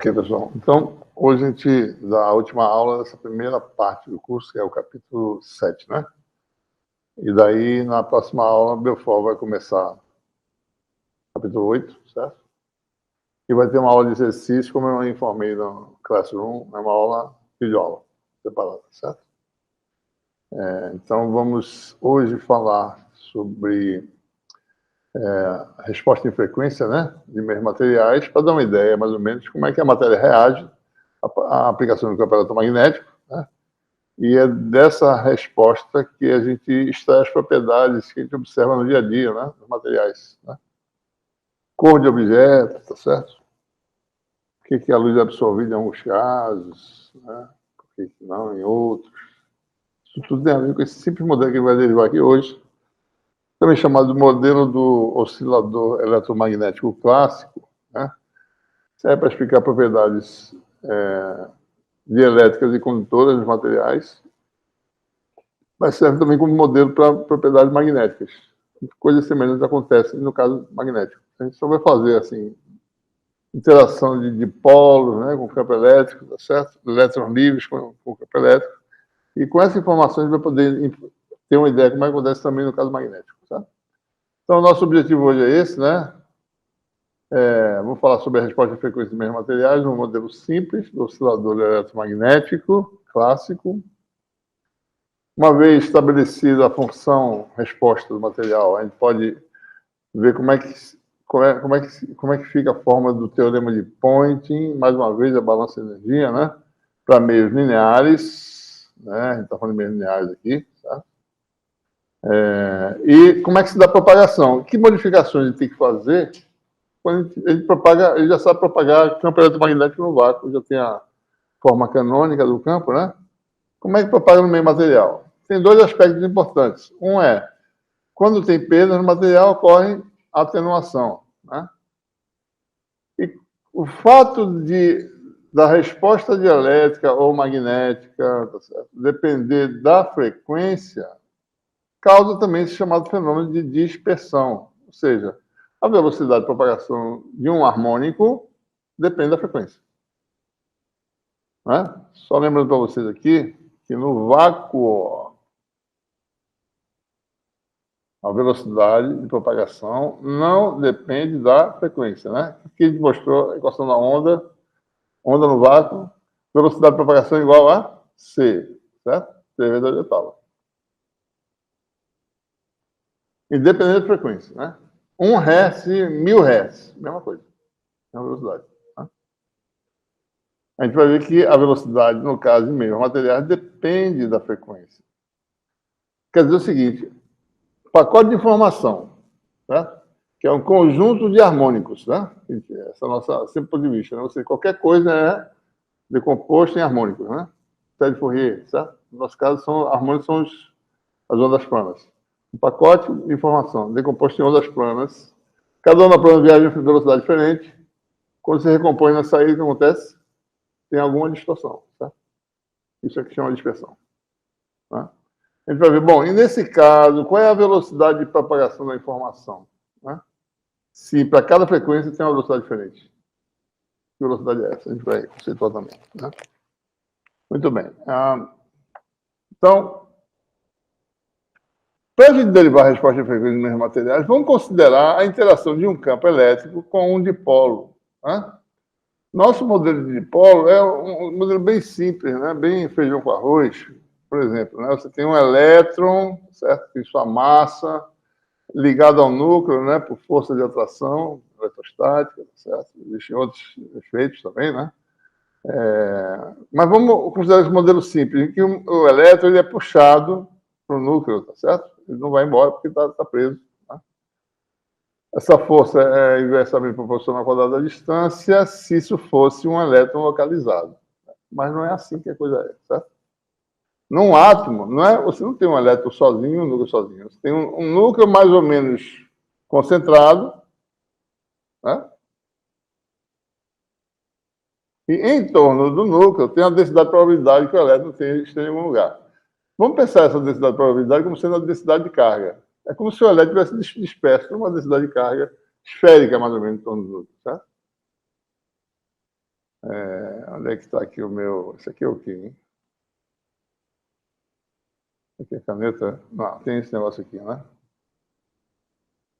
Ok, pessoal. Então, hoje a gente dá a última aula dessa primeira parte do curso, que é o capítulo 7, né? E daí, na próxima aula, Belfort vai começar o capítulo 8, certo? E vai ter uma aula de exercício, como eu informei no Classroom, é uma aula, videoaula, separada, certo? Então, vamos hoje falar sobre a resposta em frequência, né, de meios materiais, para dar uma ideia, mais ou menos, como é que a matéria reage à aplicação do campo eletromagnético, né? E é dessa resposta que a gente extrai as propriedades que a gente observa no dia a dia, né, dos materiais, né? Cor de objeto, tá certo? Por que a luz é absorvida em alguns casos, né? Por que não em outros? Isso tudo tem a ver com esse simples modelo que vai derivar aqui hoje, também chamado de modelo do oscilador eletromagnético clássico, né? Serve para explicar propriedades dielétricas e condutoras dos materiais, mas serve também como modelo para propriedades magnéticas. Coisas semelhantes acontecem no caso magnético. A gente só vai fazer assim interação de dipolos, né, com o campo elétrico, tá certo? Elétrons livres com o campo elétrico. E com essa informação a gente vai poder ter uma ideia de como acontece também no caso magnético, tá? Então, o nosso objetivo hoje é esse, né? Vamos falar sobre a resposta de frequência de meios materiais, um modelo simples do oscilador eletromagnético clássico. Uma vez estabelecida a função resposta do material, a gente pode ver como é que fica a forma do teorema de Poynting, mais uma vez a balança de energia, né? Para meios lineares, né? A gente está falando de meios lineares aqui, tá? E como é que se dá a propagação? Que modificações a gente tem que fazer quando ele propaga, ele já sabe propagar campo eletromagnético no vácuo, já tem a forma canônica do campo, né? Como é que propaga no meio material? Tem dois aspectos importantes. Um é, quando tem perda no material, ocorre atenuação, né? E o fato da resposta dielétrica ou magnética, tá certo, depender da frequência, causa também esse chamado fenômeno de dispersão, ou seja, a velocidade de propagação de um harmônico depende da frequência, né? Só lembrando para vocês aqui que no vácuo a velocidade de propagação não depende da frequência, né? Aqui a gente mostrou a equação da onda no vácuo, velocidade de propagação igual a C, certo? C vezes a oitava. Independente da frequência, né? 1 Hz e 1000 Hz, mesma coisa, mesma velocidade. Tá? A gente vai ver que a velocidade, no caso de meios materiais, depende da frequência. Quer dizer o seguinte, pacote de informação, certo? Que é um conjunto de harmônicos, né? Essa é a nossa sempre ponto de vista, né? Ou seja, qualquer coisa é decomposto em harmônicos, né? Série de Fourier, certo? No nosso caso, harmônicos são as ondas planas. Um pacote de informação decomposto em ondas planas. Cada onda plana viaja em velocidade diferente. Quando se recompõe na saída, o que acontece? Tem alguma distorção, certo? Isso aqui chama de dispersão. Tá? A gente vai ver, bom, e nesse caso, qual é a velocidade de propagação da informação? Né? Se para cada frequência tem uma velocidade diferente. Que velocidade é essa? A gente vai conceituar também. Né? Muito bem. Então, para a gente derivar a resposta de frequência de meios materiais, vamos considerar a interação de um campo elétrico com um dipolo. Né? Nosso modelo de dipolo é um modelo bem simples, né? Bem feijão com arroz. Por exemplo, né? Você tem um elétron, certo? Tem sua massa ligada ao núcleo, né? Por força de atração eletrostática, certo? Existem outros efeitos também, né? Mas vamos considerar esse modelo simples, em que o elétron ele é puxado para o núcleo, tá certo? Ele não vai embora porque está preso. Tá? Essa força é inversamente proporcional ao quadrado da distância se isso fosse um elétron localizado. Mas não é assim que a coisa é, certo? Num átomo, você não tem um elétron sozinho e um núcleo sozinho. Você tem um núcleo mais ou menos concentrado, né? E em torno do núcleo tem a densidade de probabilidade que o elétron esteja em algum lugar. Vamos pensar essa densidade de probabilidade como sendo a densidade de carga. É como se o elétron tivesse disperso por uma densidade de carga esférica, mais ou menos, em torno do núcleo, certo? Onde é que está aqui o meu... Esse aqui é o quê, hein? Aqui é caneta? Não, tem esse negócio aqui, né?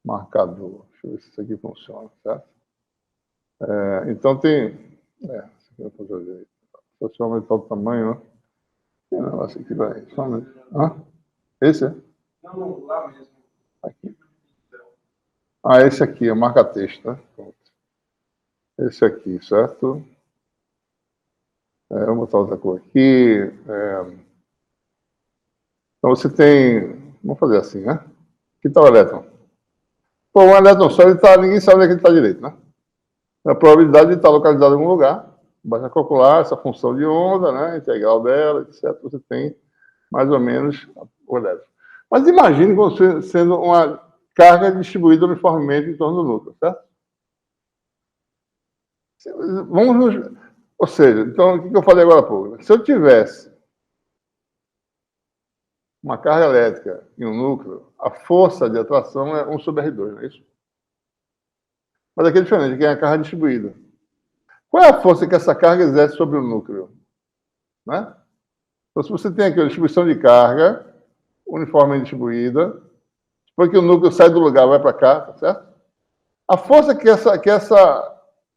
Marcador. Deixa eu ver se isso aqui funciona, certo? Então tem... isso aqui eu vou fazer. Se eu aumentar o tamanho, né? Tem um negócio aqui, vai. Só um minuto. Hã? Esse é? Não, lá mesmo. Aqui. Esse aqui, é o marca-texto, né? Pronto. Esse aqui, certo? Vou botar outra cor aqui. Então você tem... Vamos fazer assim, né? Aqui está o elétron. Pô, um elétron só, ninguém sabe onde é que ele está direito, né? A probabilidade de estar localizado em algum lugar, basta calcular essa função de onda, né? Integral dela, etc. Você tem mais ou menos o elétron. Mas imagine você sendo uma carga distribuída uniformemente em torno do núcleo, certo? Ou seja, então, o que eu falei agora há pouco? Se eu tivesse uma carga elétrica em um núcleo, a força de atração é 1 sobre R2, não é isso? Mas aqui é diferente, aqui é a carga distribuída. Qual é a força que essa carga exerce sobre o núcleo? Né? Então, se você tem aqui a distribuição de carga uniformemente distribuída, porque o núcleo sai do lugar, vai para cá, tá certo? A força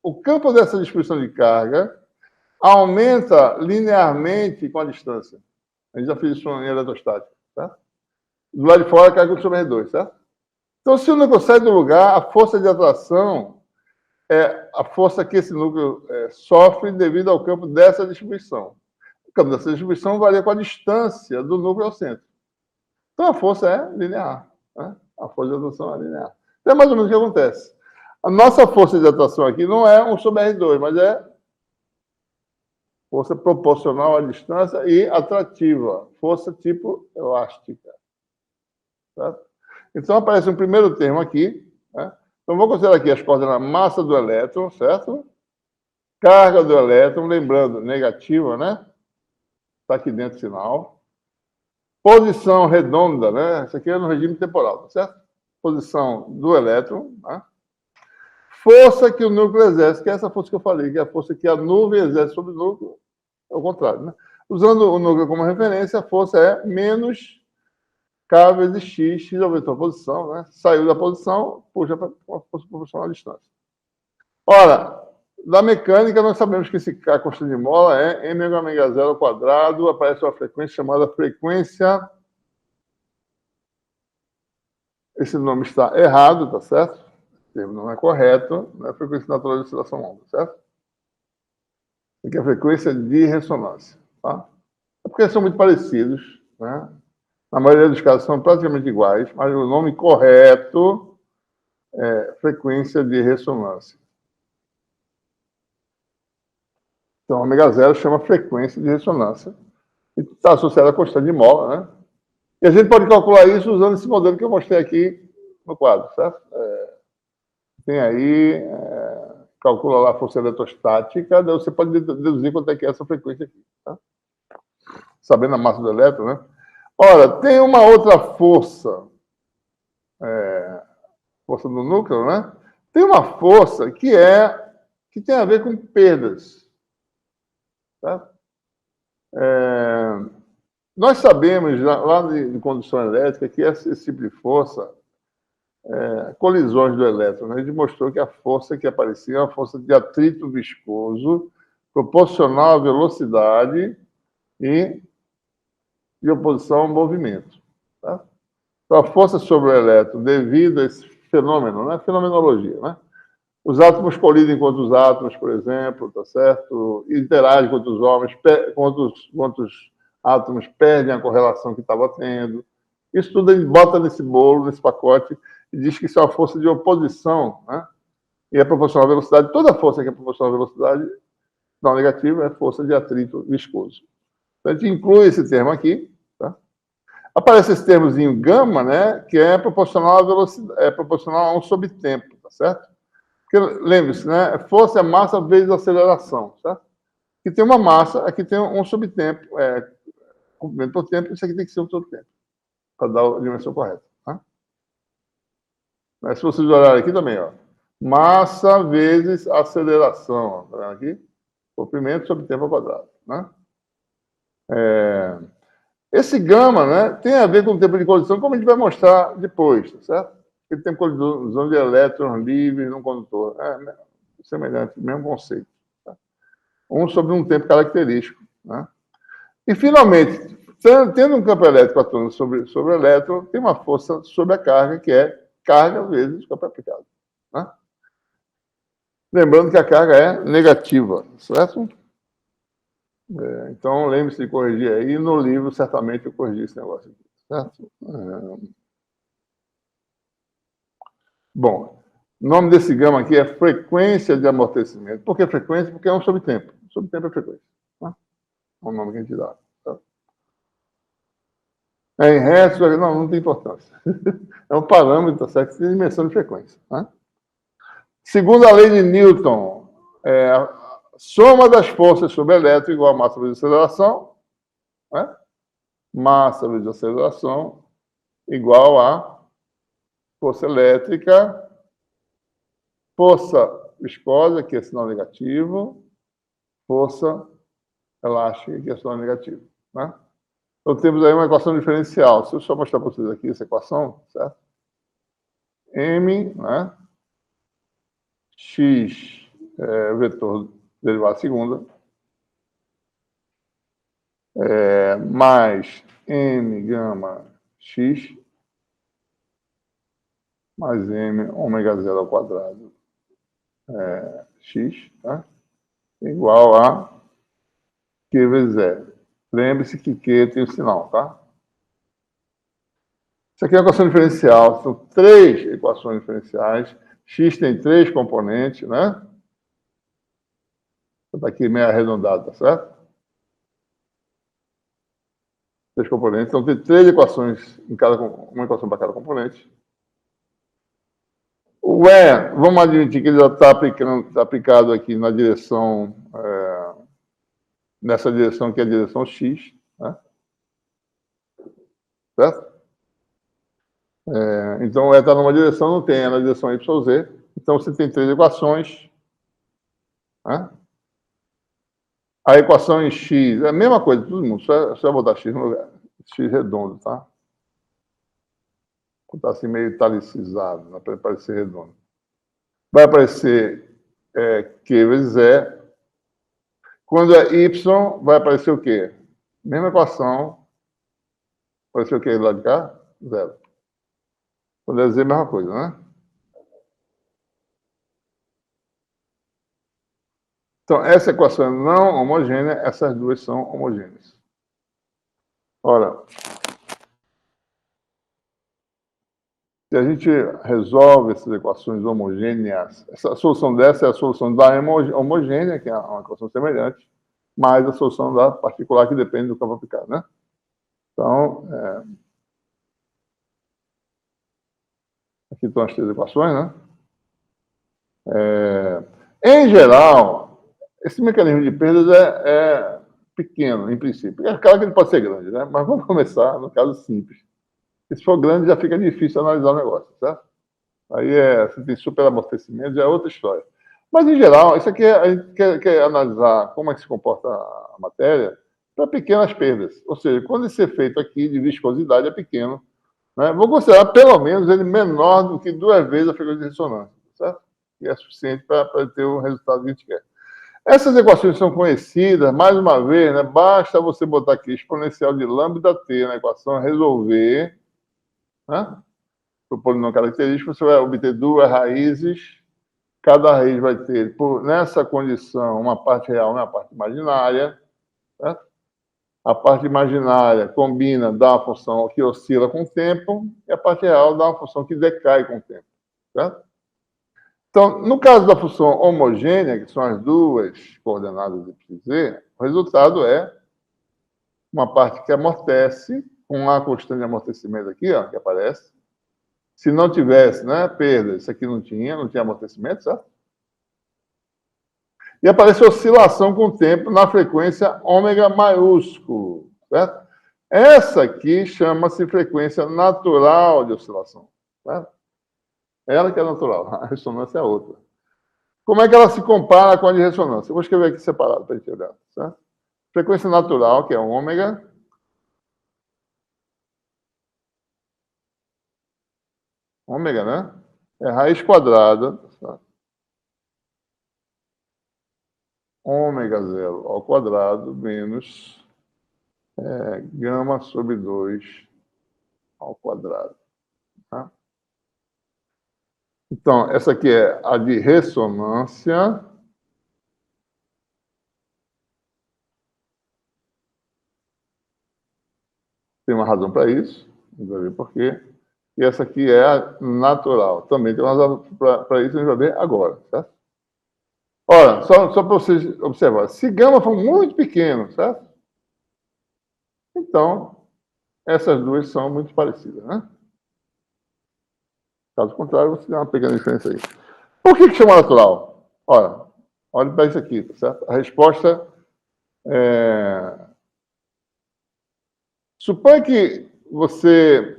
o campo dessa distribuição de carga aumenta linearmente com a distância. A gente já fez isso em eletrostática, certo? Do lado de fora, a carga sobre R2, certo? Então, se o núcleo sai do lugar, a força de atração é a força que esse núcleo sofre devido ao campo dessa distribuição. O campo dessa distribuição varia com a distância do núcleo ao centro. Então, a força é linear. Né? A força de atração é linear. Então, é mais ou menos o que acontece. A nossa força de atração aqui não é 1 sobre R2, mas é força proporcional à distância e atrativa. Força tipo elástica. Certo? Então, aparece um primeiro termo aqui. Né? Então, vou considerar aqui as coordenadas massa do elétron, certo? Carga do elétron, lembrando, negativa, né? Está aqui dentro o sinal. Posição redonda, né? Isso aqui é no regime temporal, tá certo? Posição do elétron, né? Força que o núcleo exerce, que é essa força que eu falei, que é a força que a nuvem exerce sobre o núcleo, é o contrário, né? Usando o núcleo como referência, a força é menos K vezes X aumentou a posição, né? Saiu da posição, puxa para uma força proporcional à distância. Ora, da mecânica, nós sabemos que esse K constante de mola é mω0 ao quadrado, aparece uma frequência chamada frequência... Esse nome está errado, tá certo? O termo não é correto, não é a frequência natural de oscilação longa, certo? Aqui é a frequência de ressonância, tá? É porque são muito parecidos, né? Na maioria dos casos são praticamente iguais, mas o nome correto é frequência de ressonância. Então, ômega 0 chama frequência de ressonância e está associada à constante de mola, né? E a gente pode calcular isso usando esse modelo que eu mostrei aqui no quadro, certo? Tem aí, calcula lá a força eletrostática, daí você pode deduzir quanto é que é essa frequência aqui, tá? Sabendo a massa do elétron, né? Ora, tem uma outra força, força do núcleo, né? Tem uma força que tem a ver com perdas, tá? Nós sabemos, lá de condução elétrica, que esse tipo de força, colisões do elétron, né? A gente mostrou que a força que aparecia é uma força de atrito viscoso, proporcional à velocidade e de oposição ao movimento. Tá? Então, a força sobre o elétron, devido a esse fenômeno, né? Fenomenologia, né? Os átomos colidem contra os átomos, por exemplo, tá certo? Interagem contra os homens, quantos átomos perdem a correlação que estava tendo. Isso tudo a gente bota nesse bolo, nesse pacote, e diz que isso é uma força de oposição, né? E é proporcional à velocidade. Toda força que é proporcional à velocidade, não negativa, é força de atrito viscoso. Então, a gente inclui esse termo aqui. Tá? Aparece esse termozinho gama, né? Que é proporcional à velocidade, é proporcional a 1 sobre tempo, tá certo? Lembre-se, né? Força é massa vezes aceleração, certo? Aqui tem uma massa, aqui tem 1 sobre tempo, comprimento por tempo, isso aqui tem que ser 1 sobre tempo, para dar a dimensão correta. Tá? Mas se vocês olharem aqui também, ó, massa vezes aceleração, ó, tá vendo aqui? Comprimento sobre tempo ao quadrado, né? Esse gama, né, tem a ver com o tempo de colisão, como a gente vai mostrar depois, tá certo? Ele tem colisão de elétrons livres num condutor. Semelhante, mesmo conceito. Tá? Um sobre um tempo característico. Né? E, finalmente, tendo um campo elétrico atuando sobre o elétron, tem uma força sobre a carga, que é carga vezes campo aplicado. Né? Lembrando que a carga é negativa, certo? Então, lembre-se de corrigir aí. No livro, certamente, eu corrigi esse negócio aqui, certo? Bom, o nome desse gama aqui é frequência de amortecimento. Por que frequência? Porque é um sobre tempo. Sobre tempo é frequência. Tá? É o nome que a gente dá. Tá? Em hertz, não tem importância. É um parâmetro, tá certo? De dimensão de frequência. Tá? Segundo a lei de Newton, a soma das forças sobre o elétron igual a massa vezes aceleração, né? Massa vezes aceleração igual a força elétrica, força viscosa, que é sinal negativo, força elástica, que é sinal negativo. Né? Então, temos aí uma equação diferencial. Se eu só mostrar para vocês aqui essa equação, certo? M, né? X, vetor derivada segunda, mais M gama X, mais M ômega zero ao quadrado X, tá? Igual a Q vezes E. Lembre-se que Q tem o sinal, tá? Isso aqui é uma equação diferencial. São 3 equações diferenciais. X tem 3 componentes, né? Está aqui meio arredondado, tá certo? 3 componentes. Então, tem 3 equações, uma equação para cada componente. O E, vamos admitir que ele já está aplicado aqui na direção, nessa direção que é a direção X, né? Certo? Então, o E está numa direção, não tem, é na direção YZ. Então, você tem 3 equações. Né? A equação em X é a mesma coisa, todo mundo, só botar X no lugar. X redondo, tá? Está assim meio italicizado, não para parecer redondo. Vai aparecer Q vezes E. Quando é Y, vai aparecer o quê? Mesma equação. Apareceu o quê do lado de cá? Zero. Quando é Z, a mesma coisa, né? Então, essa equação é não homogênea, essas duas são homogêneas. Ora, se a gente resolve essas equações homogêneas, a solução dessa é a solução da homogênea, que é uma equação semelhante, mais a solução da particular, que depende do campo aplicado, né? Então, aqui estão as 3 equações, né? Em geral, esse mecanismo de perdas é pequeno, em princípio. É claro que ele pode ser grande, né? Mas vamos começar no caso simples. Se for grande, já fica difícil analisar o negócio, certo? Aí você tem superamortecimento, já é outra história. Mas, em geral, isso aqui a gente quer analisar como é que se comporta a matéria para pequenas perdas. Ou seja, quando esse efeito aqui de viscosidade é pequeno, né? Vou considerar, pelo menos, ele menor do que 2 vezes a frequência de ressonância, certo? E é suficiente para ter o resultado que a gente quer. Essas equações são conhecidas, mais uma vez, né? Basta você botar aqui exponencial de lambda t na equação, resolver, né? Para o polinômio característico, você vai obter 2 raízes. Cada raiz vai ter, nessa condição, uma parte real e uma parte imaginária. Certo? A parte imaginária combina, dá uma função que oscila com o tempo, e a parte real dá uma função que decai com o tempo. Certo? Então, no caso da função homogênea, que são as 2 coordenadas de z, o resultado é uma parte que amortece, com a constante de amortecimento aqui, ó, que aparece. Se não tivesse, né, perda, isso aqui não tinha amortecimento, certo? E aparece oscilação com o tempo na frequência ômega maiúsculo, certo? Essa aqui chama-se frequência natural de oscilação, certo? Ela que é natural, a ressonância é outra. Como é que ela se compara com a de ressonância? Eu vou escrever aqui separado para a gente olhar. Certo? Frequência natural, que é ômega. Ômega, né? É raiz quadrada. Tá? Ômega zero ao quadrado menos gama sobre 2 ao quadrado. Tá? Então, essa aqui é a de ressonância. Tem uma razão para isso, vamos ver por quê. E essa aqui é a natural. Também tem uma razão para isso, a gente vai ver agora. Certo? Ora, só para vocês observarem, se gama for muito pequeno, certo? Então, essas duas são muito parecidas, né? Caso contrário, você tem uma pequena diferença aí. Por que chama natural? Ora, olha para isso aqui, tá certo? A resposta é... Suponha que você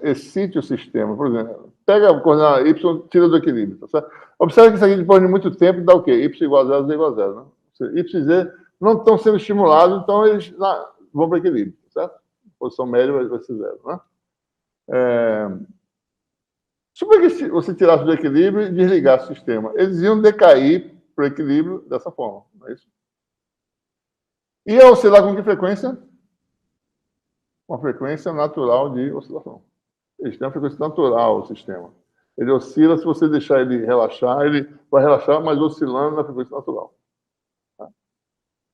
excite o sistema, por exemplo, pega a coordenada y, tira do equilíbrio, tá certo? Observe que isso aqui, depois de muito tempo, dá o quê? Y igual a zero, z igual a zero, né? Y e z não estão sendo estimulados, então eles vão para o equilíbrio, tá certo? A posição média vai ser zero, né? Suponha que você tirasse do equilíbrio e desligasse o sistema. Eles iam decair para o equilíbrio dessa forma, não é isso? Ia oscilar com que frequência? Com a frequência natural de oscilação. Eles têm uma frequência natural, o sistema. Ele oscila, se você deixar ele relaxar, ele vai relaxar, mas oscilando na frequência natural. Tá?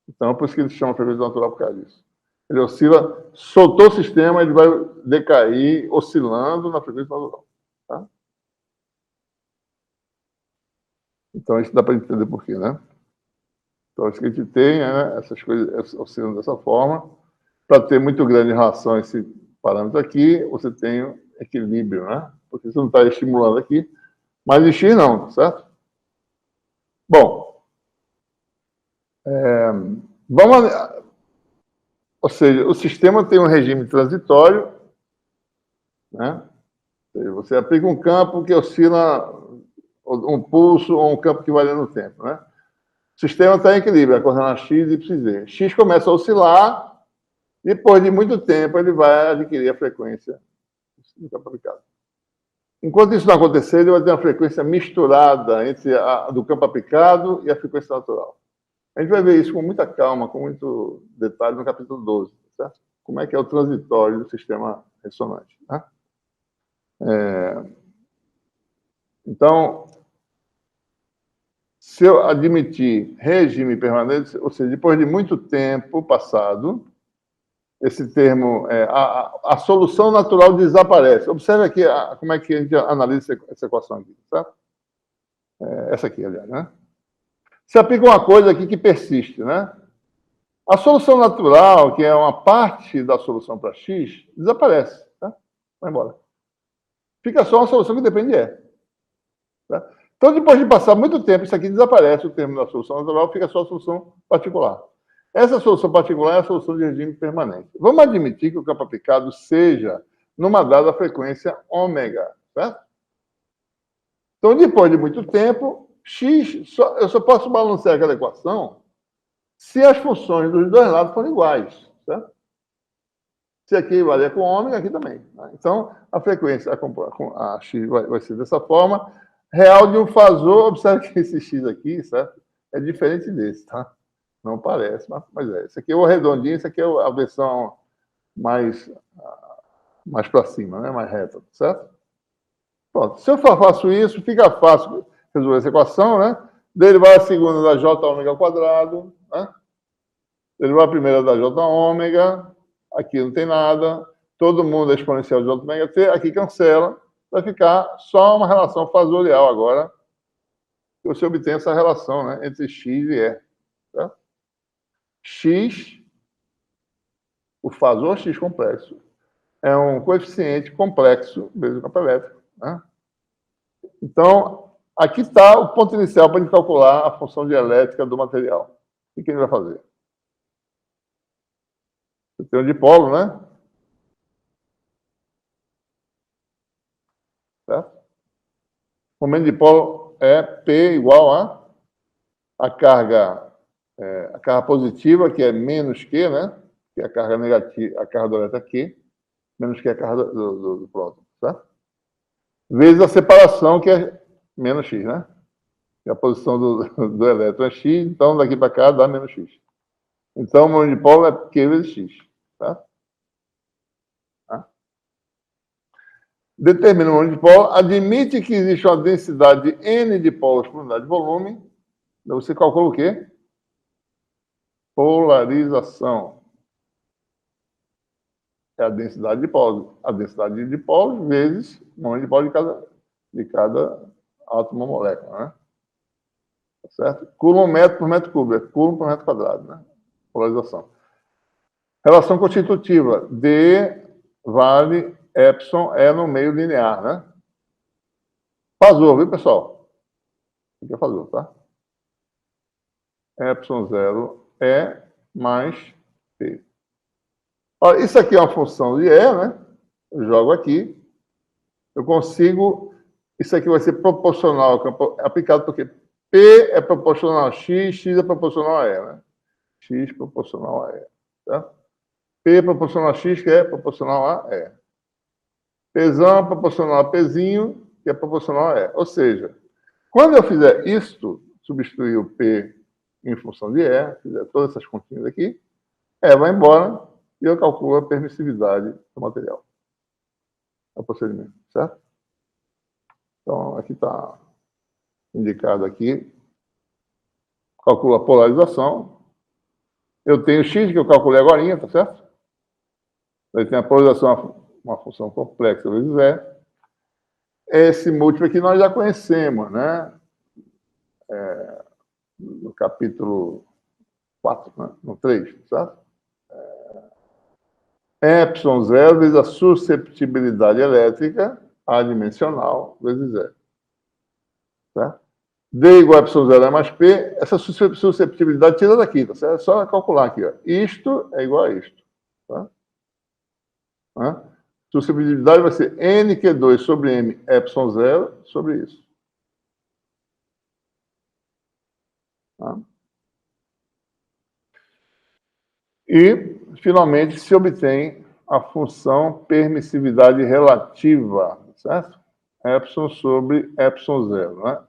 Então, por isso que ele se chama frequência natural por causa disso. Ele oscila, soltou o sistema, ele vai decair, oscilando na frequência natural. Tá? Então, isso dá para entender por quê, né? Então, acho que a gente tem essas coisas oscilando dessa forma. Para ter muito grande em relação a esse parâmetro aqui, você tem equilíbrio, né? Porque você não está estimulando aqui. Mas em X não, certo? Bom, vamos... Ou seja, o sistema tem um regime transitório, né? Você aplica um campo que oscila um pulso ou um campo que varia no tempo, né? O sistema está em equilíbrio, a coordenada x, y, z. X começa a oscilar, depois de muito tempo ele vai adquirir a frequência do campo aplicado. Enquanto isso não acontecer, ele vai ter uma frequência misturada entre a do campo aplicado e a frequência natural. A gente vai ver isso com muita calma, com muito detalhe no capítulo 12, certo? Como é que é o transitório do sistema ressonante. Né? Então, se eu admitir regime permanente, ou seja, depois de muito tempo passado, esse termo, a solução natural desaparece. Observe aqui como é que a gente analisa essa equação aqui, certo? Essa aqui, aliás, né? Se aplica uma coisa aqui que persiste, né? A solução natural, que é uma parte da solução para x, desaparece, tá? Vai embora. Fica só uma solução que depende de E. Tá? Então, depois de passar muito tempo, isso aqui desaparece, o termo da solução natural, fica só a solução particular. Essa solução particular é a solução de regime permanente. Vamos admitir que o campo aplicado seja numa dada frequência ômega, certo? Então, depois de muito tempo, x, eu só posso balancear aquela equação se as funções dos dois lados forem iguais, certo? Se aqui varia com ômega, aqui também. Né? Então, a frequência, a x vai ser dessa forma. Real de um fasor, observe que esse x aqui, certo? É diferente desse, tá? Não parece, mas é. Esse aqui é o redondinho, esse aqui é a versão mais para cima, né? Mais reta, certo? Pronto. Se eu faço isso, fica fácil resolver essa equação, né? Derivar a segunda da j ômega ao quadrado, né? Derivar a primeira da j ômega, aqui não tem nada, todo mundo é exponencial de j ômega t, aqui cancela, vai ficar só uma relação fasorial agora, que você obtém essa relação, né, entre x e e. Tá? X, o fasor x complexo, é um coeficiente complexo vezes o campo elétrico. Né? Então, aqui está o ponto inicial para a gente calcular a função dialética do material. O que a gente vai fazer? Você tem um dipolo, né? Certo? momento dipolo é P igual a carga positiva, que é menos Q, né? Que é a carga negativa, a carga do elétron é Q, menos Q é a carga do próton, certo? Vezes a separação, que é menos X, né? Que a posição do elétron é X, então daqui para cá dá menos X. Então, o momento dipolo é Q vezes X, tá? Determina o momento dipolo, admite que existe uma densidade de N dipolos por unidade de volume. Então, você calcula o quê? Polarização. É a densidade de dipolos. A densidade de dipolos vezes o momento dipolo de cada átomo ou molécula, né? Tá certo? Coulomb metro por metro cúbico. É Coulomb por metro quadrado, né? Polarização. Relação constitutiva. D vale epsilon é no meio linear, né? Fazor, viu, pessoal? Fica fazor, tá? Epsilon 0 é mais P. Olha, isso aqui é uma função de E, né? Eu jogo aqui. Eu consigo... Isso aqui vai ser proporcional ao campo aplicado, porque P é proporcional a X, X é proporcional a E, né? X proporcional a E, tá? P é proporcional a X, que é proporcional a E. Pzão é proporcional a Pzinho, que é proporcional a E. Ou seja, quando eu fizer isto, substituir o P em função de E, fizer todas essas continhas aqui, E vai embora e eu calculo a permissividade do material. É o procedimento, certo? Então, aqui está indicado aqui. Calculo a polarização. Eu tenho X, que eu calculei agora, tá certo? Aí tem a polarização, uma função complexa vezes E. Esse múltiplo aqui nós já conhecemos, né? No capítulo 4, né? No 3, certo? Epsilon 0 vezes a susceptibilidade elétrica adimensional vezes E. Certo? D igual a epsilon 0 é mais P, essa susceptibilidade tira daqui, tá certo? É só calcular aqui, ó. Isto é igual a isto. Tá? Tá? Susceptibilidade vai ser NQ2 sobre M epsilon 0 sobre isso. Tá? E, finalmente, se obtém a função permissividade relativa, certo? Epsilon sobre epsilon 0, né?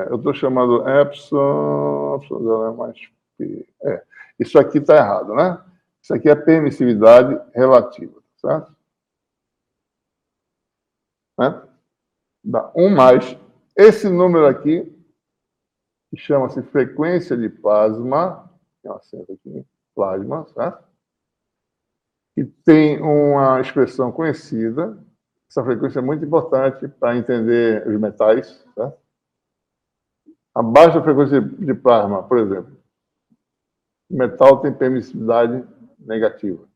Eu estou chamando epsilon 0 é mais P. Isso aqui está errado, né? Isso aqui é permissividade relativa, certo? Né? Dá 1 mais esse número aqui, que chama-se frequência de plasma, tem um acento aqui, plasma, certo? Que tem uma expressão conhecida. Essa frequência é muito importante para entender os metais, certo? A baixa frequência de plasma, por exemplo, o metal tem permissividade negativa.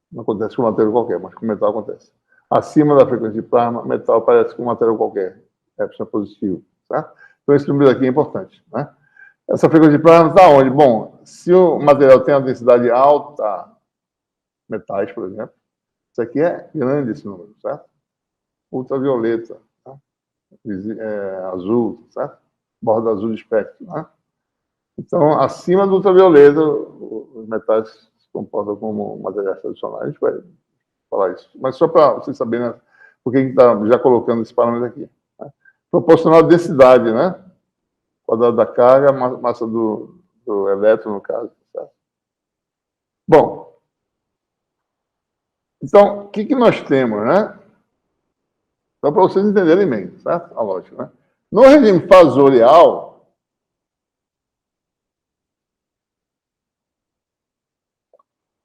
Não acontece com um material qualquer, mas com metal acontece. Acima da frequência de plasma, metal parece com um material qualquer. Epsilon positivo, certo? Então, esse número aqui é importante, né? Essa frequência de plasma está onde? Bom, se o material tem uma densidade alta, metais, por exemplo, isso aqui é grande, esse número, certo? Ultravioleta, tá? Azul, certo? Borda azul de espectro, né? Então, acima do ultravioleta, os metais se comportam como materiais tradicionais. A gente vai falar isso. Mas só para vocês saberem, né, por que a gente está já colocando esse parâmetro aqui. Né? Proporcional à densidade, né? Quadrado da carga, massa do elétron, no caso. Certo? Bom, então, o que nós temos, né? Só para vocês entenderem bem, certo? A lógica, né? No regime fasorial,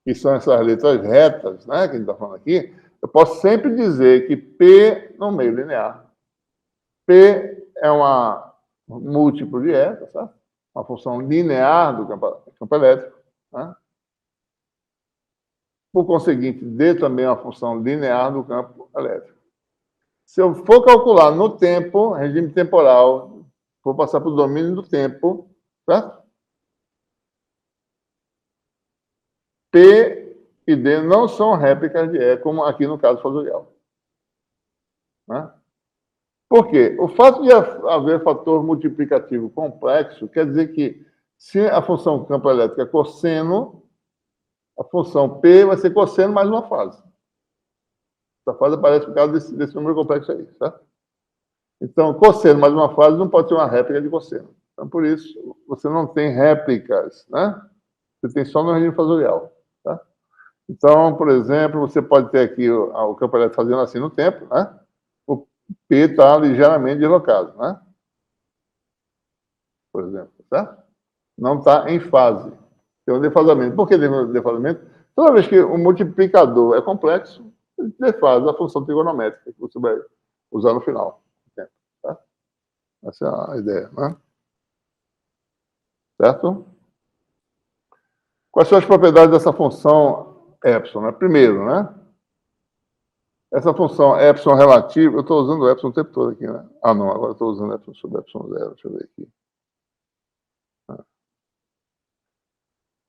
que são essas letras retas, né, que a gente está falando aqui, eu posso sempre dizer que P no meio linear. P é uma múltiplo de E, tá certo? Uma função linear do campo elétrico. Né? Por conseguinte, D também é uma função linear do campo elétrico. Se eu for calcular no tempo, regime temporal, vou passar para o domínio do tempo, certo? P e D não são réplicas de E, como aqui no caso fasorial. Né? Por quê? O fato de haver fator multiplicativo complexo quer dizer que, se a função campo elétrico é cosseno, a função P vai ser cosseno mais uma fase. Essa fase aparece por causa desse número complexo aí, tá? Então, cosseno mais uma fase não pode ser uma réplica de cosseno. Então, por isso, você não tem réplicas, né? Você tem só no regime fasorial, tá? Então, por exemplo, você pode ter aqui o campo elétrico fazendo assim no tempo, né? O P está ligeiramente deslocado, né? Por exemplo, tá? Não está em fase. Tem um defasamento. Por que defasamento? Toda vez que o multiplicador é complexo, ele defasa a função trigonométrica que você vai usar no final. Tá? Essa é a ideia, né? Certo? Quais são as propriedades dessa função epsilon? Né? Primeiro, né? Essa função epsilon relativa, eu estou usando epsilon o tempo todo aqui, né? Ah, não, agora estou usando epsilon sobre epsilon zero. Deixa eu ver aqui.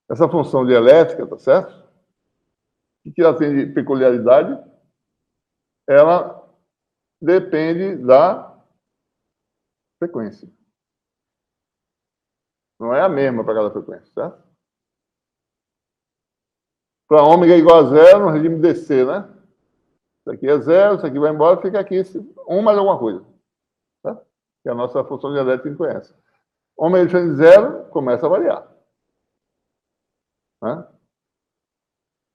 Essa função dialética, tá certo? O que ela tem de peculiaridade? Ela depende da frequência. Não é a mesma para cada frequência, certo? Para ômega igual a zero, no regime DC, né? Isso aqui é zero, isso aqui vai embora, fica aqui 1 mais alguma coisa. Tá? Que é a nossa função dialética que conhece. Ômega diferente de zero, começa a variar. Né?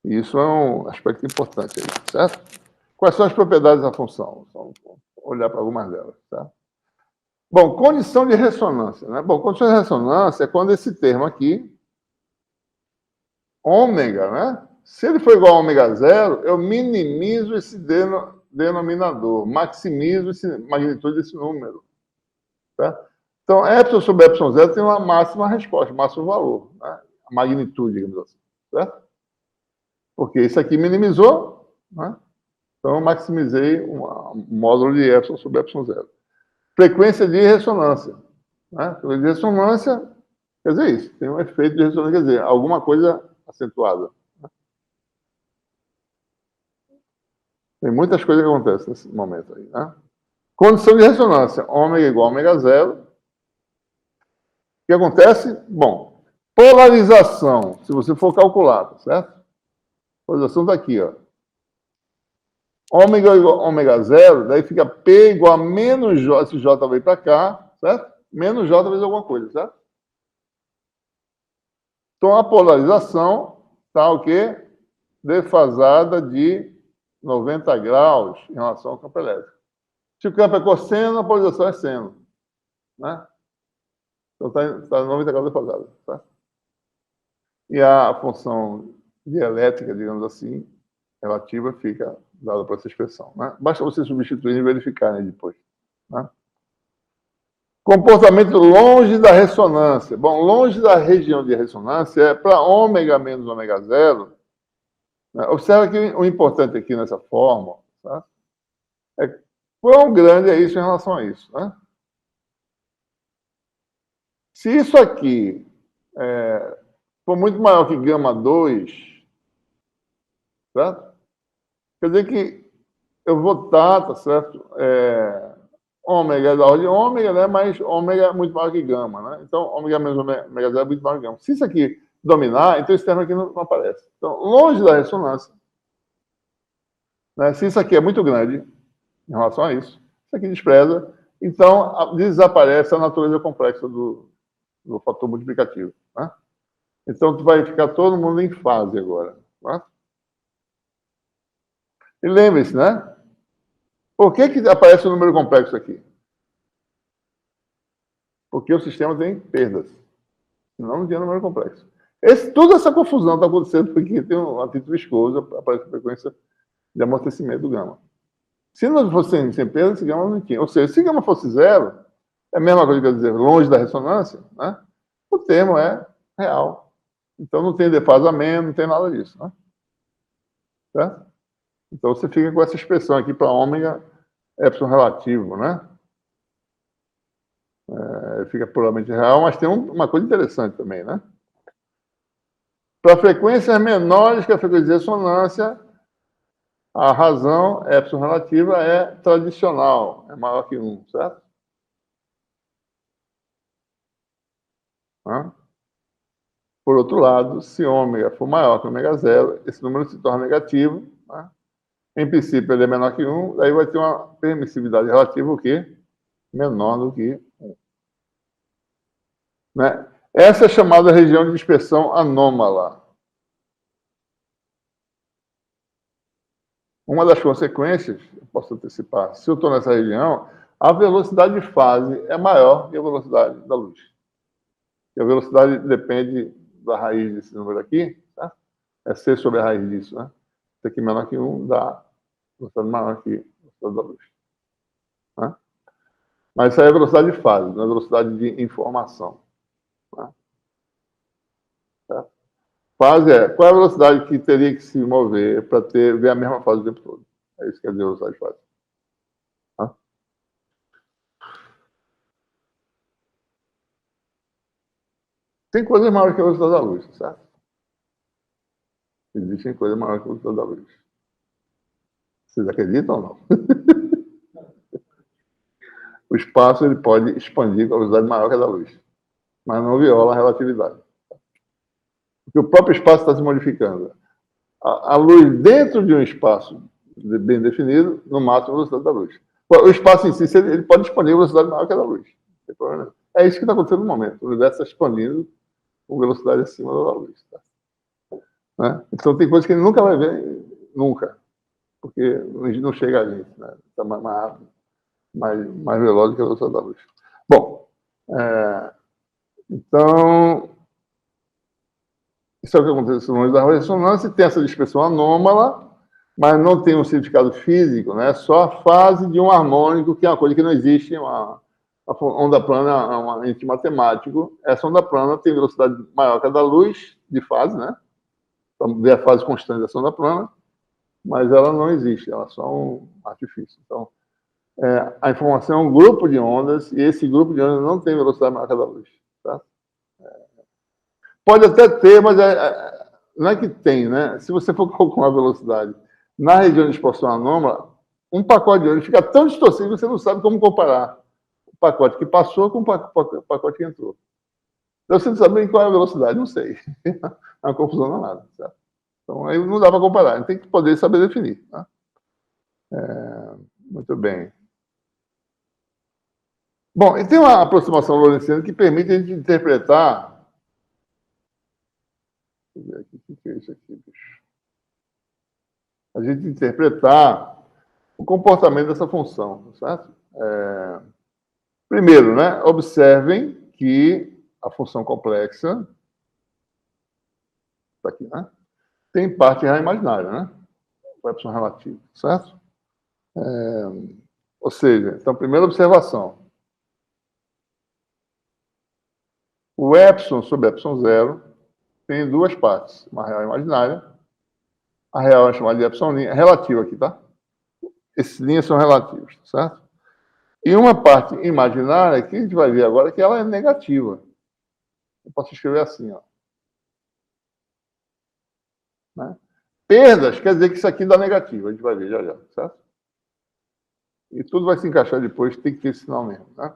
E isso é um aspecto importante aí, certo? Quais são as propriedades da função? Vamos olhar para algumas delas, tá? Bom, condição de ressonância. Né? Bom, condição de ressonância é quando esse termo aqui, ômega, né? Se ele for igual a ômega zero, eu minimizo esse denominador, maximizo a magnitude desse número. Tá? Então, epsilon sobre epsilon zero tem uma máxima resposta, máximo valor, né? A magnitude, digamos assim. Certo? Porque isso aqui minimizou, né? Então, eu maximizei um módulo de epsilon sobre epsilon zero. Frequência de ressonância. Né? Frequência de ressonância quer dizer isso, tem um efeito de ressonância, quer dizer, alguma coisa acentuada. Né? Tem muitas coisas que acontecem nesse momento aí. Né? Condição de ressonância, ômega igual a ômega zero. O que acontece? Bom, polarização, se você for calcular, tá certo? Polarização está aqui, ó. Ômega igual a ômega zero, daí fica P igual a menos J, esse J veio para cá, certo? Menos J vezes alguma coisa, certo? Então, a polarização está o quê? Defasada de 90 graus em relação ao campo elétrico. Se o campo é cosseno, a polarização é seno. Né? Então, está 90 graus defasada. Tá? E a função dielétrica, digamos assim, relativa, fica dada por essa expressão. Né? Basta você substituir e verificar, né, depois. Né? Comportamento longe da ressonância. Bom, longe da região de ressonância é para ômega menos ômega zero. Né? Observa que o importante aqui nessa fórmula, tá? É quão grande é isso em relação a isso. Né? Se isso aqui for muito maior que gama 2, certo? Quer dizer que eu vou estar, tá certo? Ômega é da ordem de ômega, né? Mas ômega é muito maior que gama, né? Então, ômega menos ômega zero é muito maior que gama. Se isso aqui dominar, então esse termo aqui não aparece. Então, longe da ressonância, né? Se isso aqui é muito grande em relação a isso aqui despreza, então desaparece a natureza complexa do fator multiplicativo. Né? Então, tu vai ficar todo mundo em fase agora. Né? E lembre-se, né? Por que aparece o número complexo aqui? Porque o sistema tem perdas. Senão não tinha número complexo. Toda essa confusão está acontecendo porque tem um atrito viscoso, aparece a frequência de amortecimento do gama. Se não fosse sem perda, esse gama não tinha. Ou seja, se gama fosse zero, é a mesma coisa que eu dizer, longe da ressonância, né? O termo é real. Então não tem defasamento, não tem nada disso. Né? Certo? Então você fica com essa expressão aqui para ômega epsilon relativo, né? Fica puramente real, mas tem uma coisa interessante também, né? Para frequências menores que a frequência de ressonância, A razão epsilon relativa é tradicional, é maior que 1, certo? Por outro lado, se ômega for maior que ômega zero, esse número se torna negativo. Em princípio, ele é menor que 1, daí vai ter uma permissividade relativa, o quê? Menor do que 1. Né? Essa é chamada região de dispersão anômala. Uma das consequências, eu posso antecipar, se eu estou nessa região, a velocidade de fase é maior que a velocidade da luz. E a velocidade depende da raiz desse número aqui, tá? É c sobre a raiz disso, né? Isso aqui menor que 1 dá velocidade maior que a velocidade da luz. Né? Mas isso aí é velocidade de fase, não é velocidade de informação. Né? Tá? Fase é, qual é a velocidade que teria que se mover para ver a mesma fase o tempo todo? É isso que quer dizer velocidade de fase. Tá? Tem coisas maiores que a velocidade da luz, certo? Existem coisas maiores que a velocidade da luz. Vocês acreditam ou não? O espaço ele pode expandir com a velocidade maior que a da luz, mas não viola a relatividade. Porque o próprio espaço está se modificando. A luz dentro de um espaço bem definido, no máximo a velocidade da luz. O espaço em si, ele pode expandir a velocidade maior que a da luz. É isso que está acontecendo no momento. O universo está expandindo com velocidade acima da luz. Tá? Né? Então, tem coisas que ele nunca vai ver, nunca. Porque não chega a gente. Né? Está mais rápido, mais veloz do que a velocidade da luz. Bom, então, isso é o que acontece no mundo da ressonância, tem essa dispersão anômala, mas não tem um significado físico, né? É só a fase de um harmônico, que é uma coisa que não existe, a onda plana é um ente matemático. Essa onda plana tem velocidade maior que a da luz, de fase, né? Então, ver a fase constante dessa onda plana, mas ela não existe, ela é só um artifício. Então, a informação é um grupo de ondas, e esse grupo de ondas não tem velocidade maior que a da luz. Tá? Pode até ter, mas não é que tem, né? Se você for colocar uma velocidade na região de expansão anômala, um pacote de ondas fica tão distorcido que você não sabe como comparar o pacote que passou com o pacote que entrou. Então, você não sabe nem qual é a velocidade, não sei. É uma confusão danada. Certo? Então, aí não dá para comparar, tem que poder saber definir. Tá? Muito bem. Bom, e tem uma aproximação lorentziana que permite a gente interpretar. Deixa eu ver aqui, o que é isso aqui, bicho? A gente interpretar o comportamento dessa função, certo? Primeiro, né, observem que a função complexa, está aqui, né, tem parte real imaginária, né? O epsilon relativo, certo? Ou seja, então, primeira observação. O epsilon sobre epsilon zero tem duas partes, uma real imaginária. A real é chamada de epsilon linha, é relativa aqui, tá? Essas linhas são relativas, certo? E uma parte imaginária, que a gente vai ver agora, que ela é negativa. Eu posso escrever assim, ó. Né? Perdas quer dizer que isso aqui dá negativo, a gente vai ver já já, certo? E tudo vai se encaixar depois, tem que ter esse sinal mesmo, né?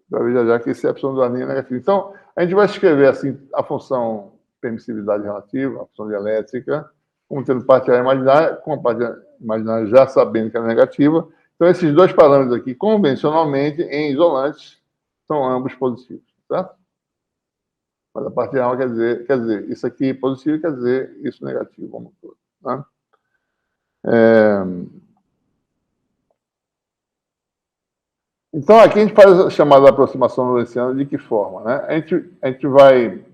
Vai ver já já que esse epsilon da linha é negativo. Então, a gente vai escrever assim a função permissividade relativa, a função dialética, como tendo parte real imaginária, com a parte imaginária já sabendo que é negativa. Então, esses dois parâmetros aqui, convencionalmente, em isolantes, são ambos positivos, certo? Mas a parte real quer dizer isso aqui positivo, quer dizer isso negativo, como todo. Né? Então, aqui a gente faz a chamada aproximação lorentziana de que forma? Né? A gente vai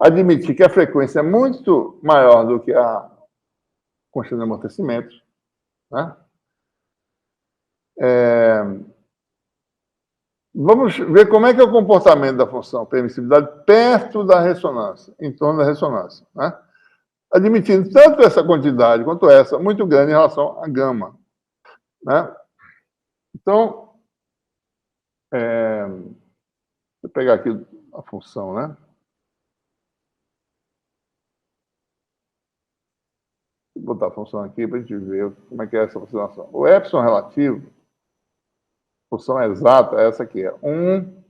admitir que a frequência é muito maior do que a constante de amortecimento. Né? Vamos ver como é que é o comportamento da função permissividade perto da ressonância, em torno da ressonância. Né? Admitindo tanto essa quantidade quanto essa, muito grande em relação à gama. Né? Então, deixa eu pegar aqui a função, né? Vou botar a função aqui para a gente ver como é que é essa aproximação. O epsilon relativo, função exata, é essa aqui, é 1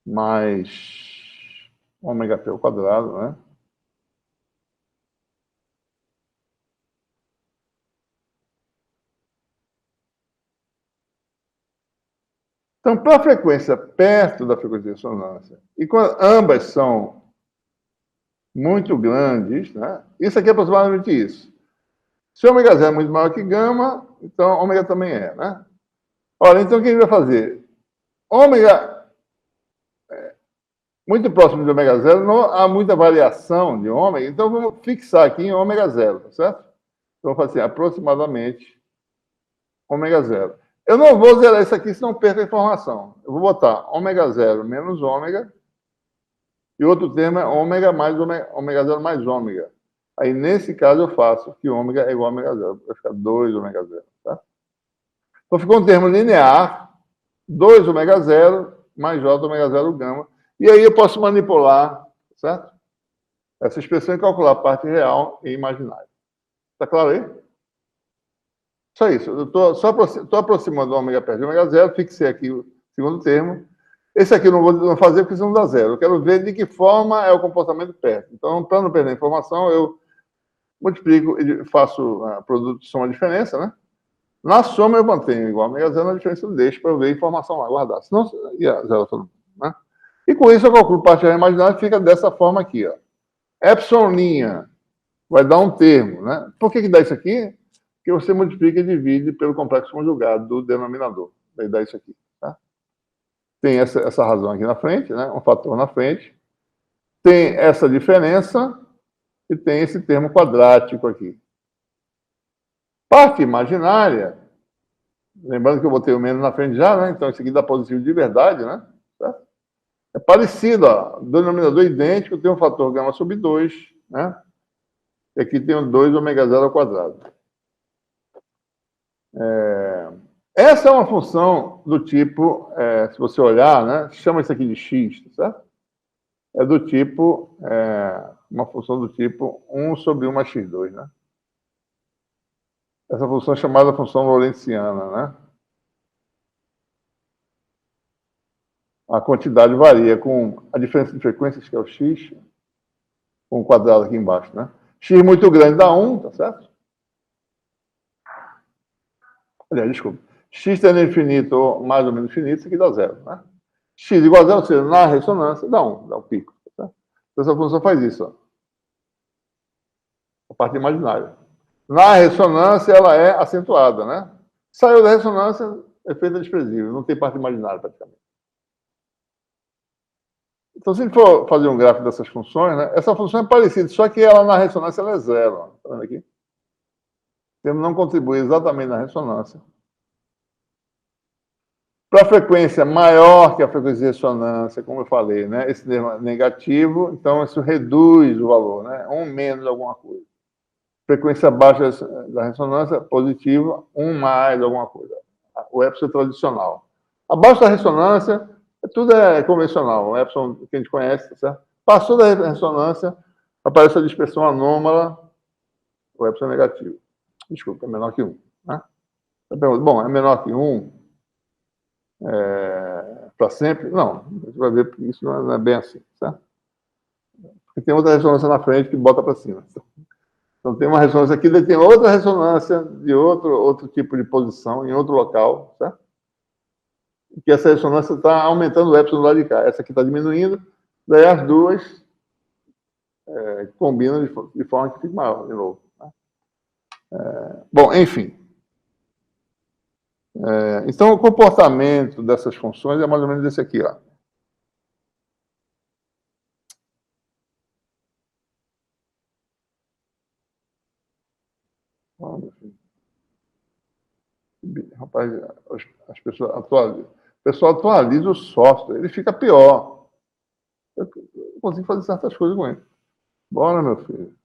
mais ômega t ao quadrado, né? Então, para a frequência perto da frequência de ressonância, e quando ambas são muito grandes, né? Isso aqui é aproximadamente isso. Se ômega 0 é muito maior que gama, então ômega também é, né? Olha, então o que a gente vai fazer? Ômega muito próximo de ômega 0, não há muita variação de ômega, então vamos fixar aqui em ômega 0, tá certo? Então, vou fazer assim, aproximadamente ômega 0. Eu não vou zerar isso aqui, senão perco a informação. Eu vou botar ômega 0 menos ômega, e outro termo é ômega mais ômega 0 mais ômega. Aí, nesse caso, eu faço que ômega é igual a ômega 0. Vai ficar 2 ômega 0, tá? Então, ficou um termo linear, 2 ômega 0 mais j ômega 0 gama. E aí eu posso manipular, certo? Essa expressão e calcular a parte real e imaginária. Está claro aí? Só isso. Eu estou aproximando o ômega perto de ômega 0, fixei aqui o segundo termo. Esse aqui eu não vou fazer porque senão dá zero. Eu quero ver de que forma é o comportamento perto. Então, para não perder a informação, eu multiplico e faço produto de soma diferença, né? Na soma eu mantenho igual a ômega 0, na diferença eu deixo para eu ver a informação lá, guardar. Senão ia zero todo mundo, né? E com isso eu calculo parte real imaginária que fica dessa forma aqui, ó. Epsilon' vai dar um termo, né? Por que dá isso aqui? Porque você multiplica e divide pelo complexo conjugado do denominador. Daí dá isso aqui, tá? Tem essa razão aqui na frente, né? Um fator na frente. Tem essa diferença e tem esse termo quadrático aqui. Parte imaginária, lembrando que eu botei o menos na frente já, né? Então isso aqui dá positivo de verdade, né? Certo? É parecido, ó. Denominador idêntico, tem um fator gama sobre 2, né? E aqui tem um 2 ômega 0 ao quadrado. Essa é uma função do tipo, se você olhar, né? Chama isso aqui de x, tá certo? É do tipo, uma função do tipo 1 sobre 1 mais x2, né? Essa função é chamada função lorentziana, né? A quantidade varia com a diferença de frequências, que é o x, com o quadrado aqui embaixo, né? X muito grande dá 1, tá certo? Aliás, desculpa. X tendo infinito ou mais ou menos infinito, isso aqui dá 0, né? X igual a 0, ou seja, na ressonância dá 1, dá o pico, tá certo? Então essa função faz isso, ó. A parte imaginária. Na ressonância, ela é acentuada, né? Saiu da ressonância, efeito desprezível, não tem parte imaginária praticamente. Então, se a gente for fazer um gráfico dessas funções, né, essa função é parecida, só que ela na ressonância ela é zero. Está vendo aqui? O termo não contribui exatamente na ressonância. Para a frequência maior que a frequência de ressonância, como eu falei, né, esse termo é negativo, então isso reduz o valor, né? 1 menos alguma coisa. Frequência baixa da ressonância, positiva, 1 mais alguma coisa. O epsilon tradicional. Abaixo da ressonância, tudo é convencional. O epsilon que a gente conhece, tá certo? Passou da ressonância, aparece a dispersão anômala, o epsilon negativo. Desculpa, é menor que 1. Né? Bom, é menor que 1 para sempre? Não, você vai ver que isso não é bem assim, certo? Porque tem outra ressonância na frente que bota para cima. Então, tem uma ressonância aqui, daí tem outra ressonância de outro tipo de posição, em outro local, certo? E que essa ressonância está aumentando o epsilon do lado de cá. Essa aqui está diminuindo, daí as duas combinam de forma que fique maior, de novo. Né? Bom, enfim. Então, o comportamento dessas funções é mais ou menos esse aqui, ó. Rapaz, as pessoas atualizam. O pessoal atualiza o software, ele fica pior. Eu consigo fazer certas coisas com ele. Bora, meu filho.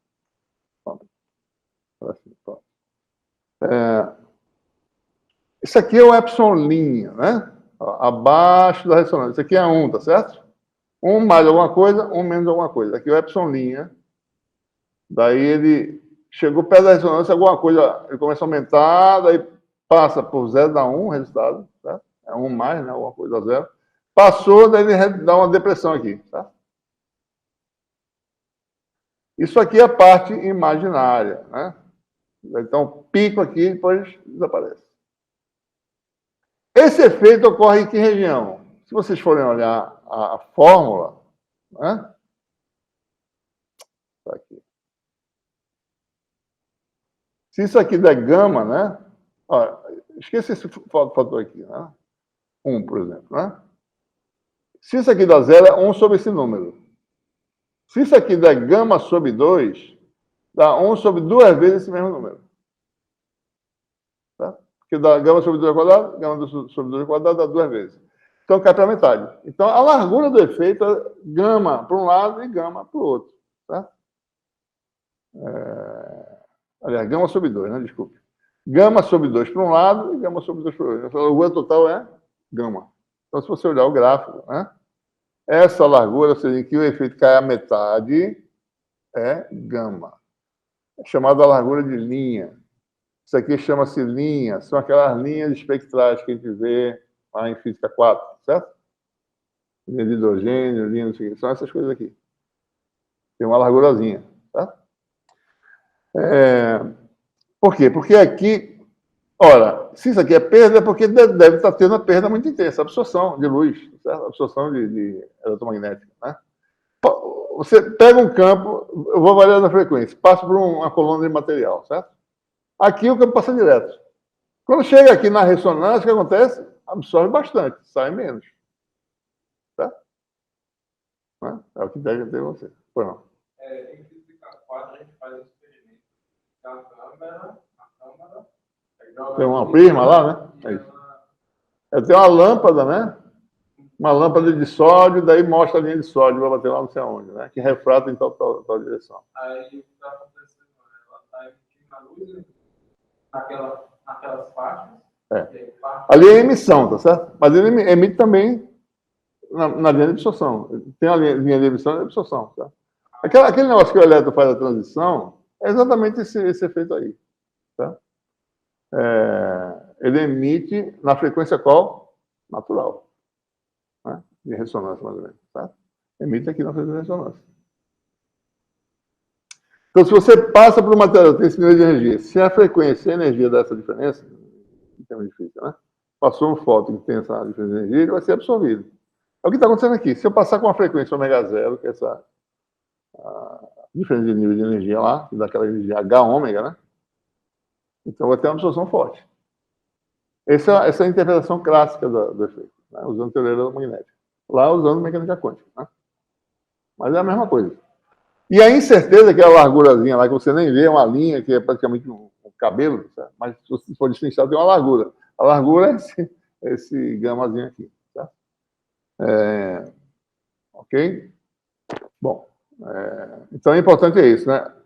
Isso aqui é o epsilon linha, né? Abaixo da ressonância. Isso aqui é 1, tá certo? 1 mais alguma coisa, 1 menos alguma coisa. Aqui é o epsilon linha. Daí ele chegou perto da ressonância, alguma coisa, ele começa a aumentar, daí passa por 0, dá 1 resultado, tá? É 1 mais, né? Alguma coisa a 0. Passou, daí ele dá uma depressão aqui, tá? Isso aqui é a parte imaginária, né? Então, pico aqui, depois desaparece. Esse efeito ocorre em que região? Se vocês forem olhar a fórmula, né? Tá aqui. Se isso aqui der gama, né? Ó, esqueça esse fator aqui, né? 1, por exemplo, né? Se isso aqui dá 0, é 1 sobre esse número. Se isso aqui der gama sobre 2, dá 1 sobre 2 vezes esse mesmo número. Tá? Porque dá gama sobre 2 ao quadrado, gama sobre 2 ao quadrado dá 2 vezes. Então cai para a metade. Então a largura do efeito é gama para um lado e gama para o outro. Tá? Aliás, gama sobre 2, né? Desculpe. Gama sobre 2 para um lado e gama sobre 2 para o outro. A largura total é gama. Então, se você olhar o gráfico, né? Essa largura, ou seja, em que o efeito cai à metade, é gama. É chamada largura de linha. Isso aqui chama-se linha. São aquelas linhas espectrais que a gente vê lá em Física 4, certo? Linha de hidrogênio, linha não sei o que. São essas coisas aqui. Tem uma largurazinha, tá? Por quê? Porque aqui, ora, se isso aqui é perda, é porque deve estar tendo uma perda muito intensa, absorção de luz, certo? Absorção de eletromagnética, né? Você pega um campo, eu vou variando a frequência, passa por uma coluna de material, certo? Aqui o campo passa direto. Quando chega aqui na ressonância, o que acontece? Absorve bastante, sai menos. Tá? É o que deve ter você. Pois não. Em Física 4, a gente faz o experimento da câmera, tem uma prisma lá, né? É isso. Tem uma lâmpada, né? Uma lâmpada de sódio, daí mostra a linha de sódio, vai bater lá não sei aonde, né? Que refrata em tal direção. Aí o que está acontecendo? Ela está emitindo a luz naquelas partes. Ali é emissão, tá certo? Mas ele emite também na linha de absorção. Tem a linha de emissão e de absorção, tá? Aquele negócio que o elétron faz a transição é exatamente esse efeito aí, tá? Ele emite na frequência qual? Natural. Né? De ressonância, mais ou menos. Tá? Emite aqui na frequência de ressonância. Então, se você passa por um material que tem esse nível de energia, se a frequência e a energia dessa diferença, em termos de física, né? Passou um fóton que tem essa diferença de energia, ele vai ser absorvido. É o que está acontecendo aqui. Se eu passar com uma frequência ômega zero, que é essa diferença de nível de energia lá, que dá aquela energia H ômega, né? Então vai ter uma absorção forte. Essa é a interpretação clássica do efeito, né? Usando teoria eletromagnética. Lá usando mecânica quântica, né? Mas é a mesma coisa. E a incerteza, que é a largurazinha lá, que você nem vê, é uma linha que é praticamente um cabelo, certo? Mas se você for destrinchar, tem uma largura. A largura é esse gamazinho aqui. Tá? Ok? Bom, então é importante isso, né?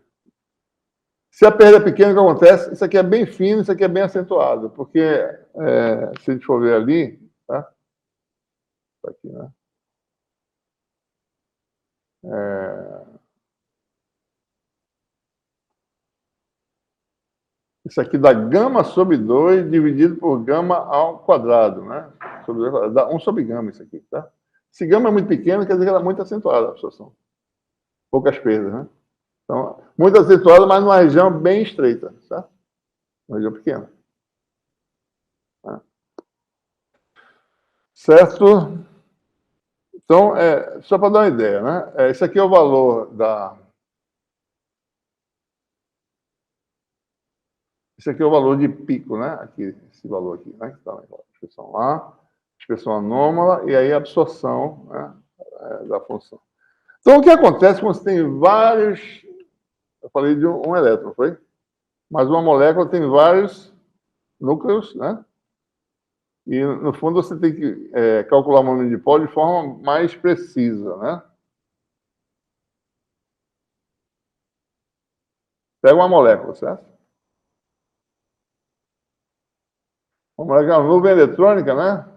Se a perda é pequena, o que acontece? Isso aqui é bem fino, isso aqui é bem acentuado, porque se a gente for ver ali, tá? Tá aqui, né? Isso aqui dá gama sobre 2 dividido por gama ao quadrado, né? Sobre 2 ao quadrado. Dá 1 sobre gama isso aqui, tá? Se gama é muito pequeno, quer dizer que ela é muito acentuada a absorção. Poucas perdas, né? Então, muito acentuada, mas numa região bem estreita, tá? Uma região pequena. Tá? Certo? Então, só para dar uma ideia, né? Esse aqui é o valor da... Esse aqui é o valor de pico, né? Aqui, esse valor aqui, né? Que está na expressão lá, expressão anômala, e aí a absorção, né? Da função. Então, o que acontece quando você tem vários... Eu falei de um elétron, foi? Mas uma molécula tem vários núcleos, né? E, no fundo, você tem que calcular o número de pó de forma mais precisa, né? Pega uma molécula, certo? Uma molécula é uma nuvem eletrônica, né?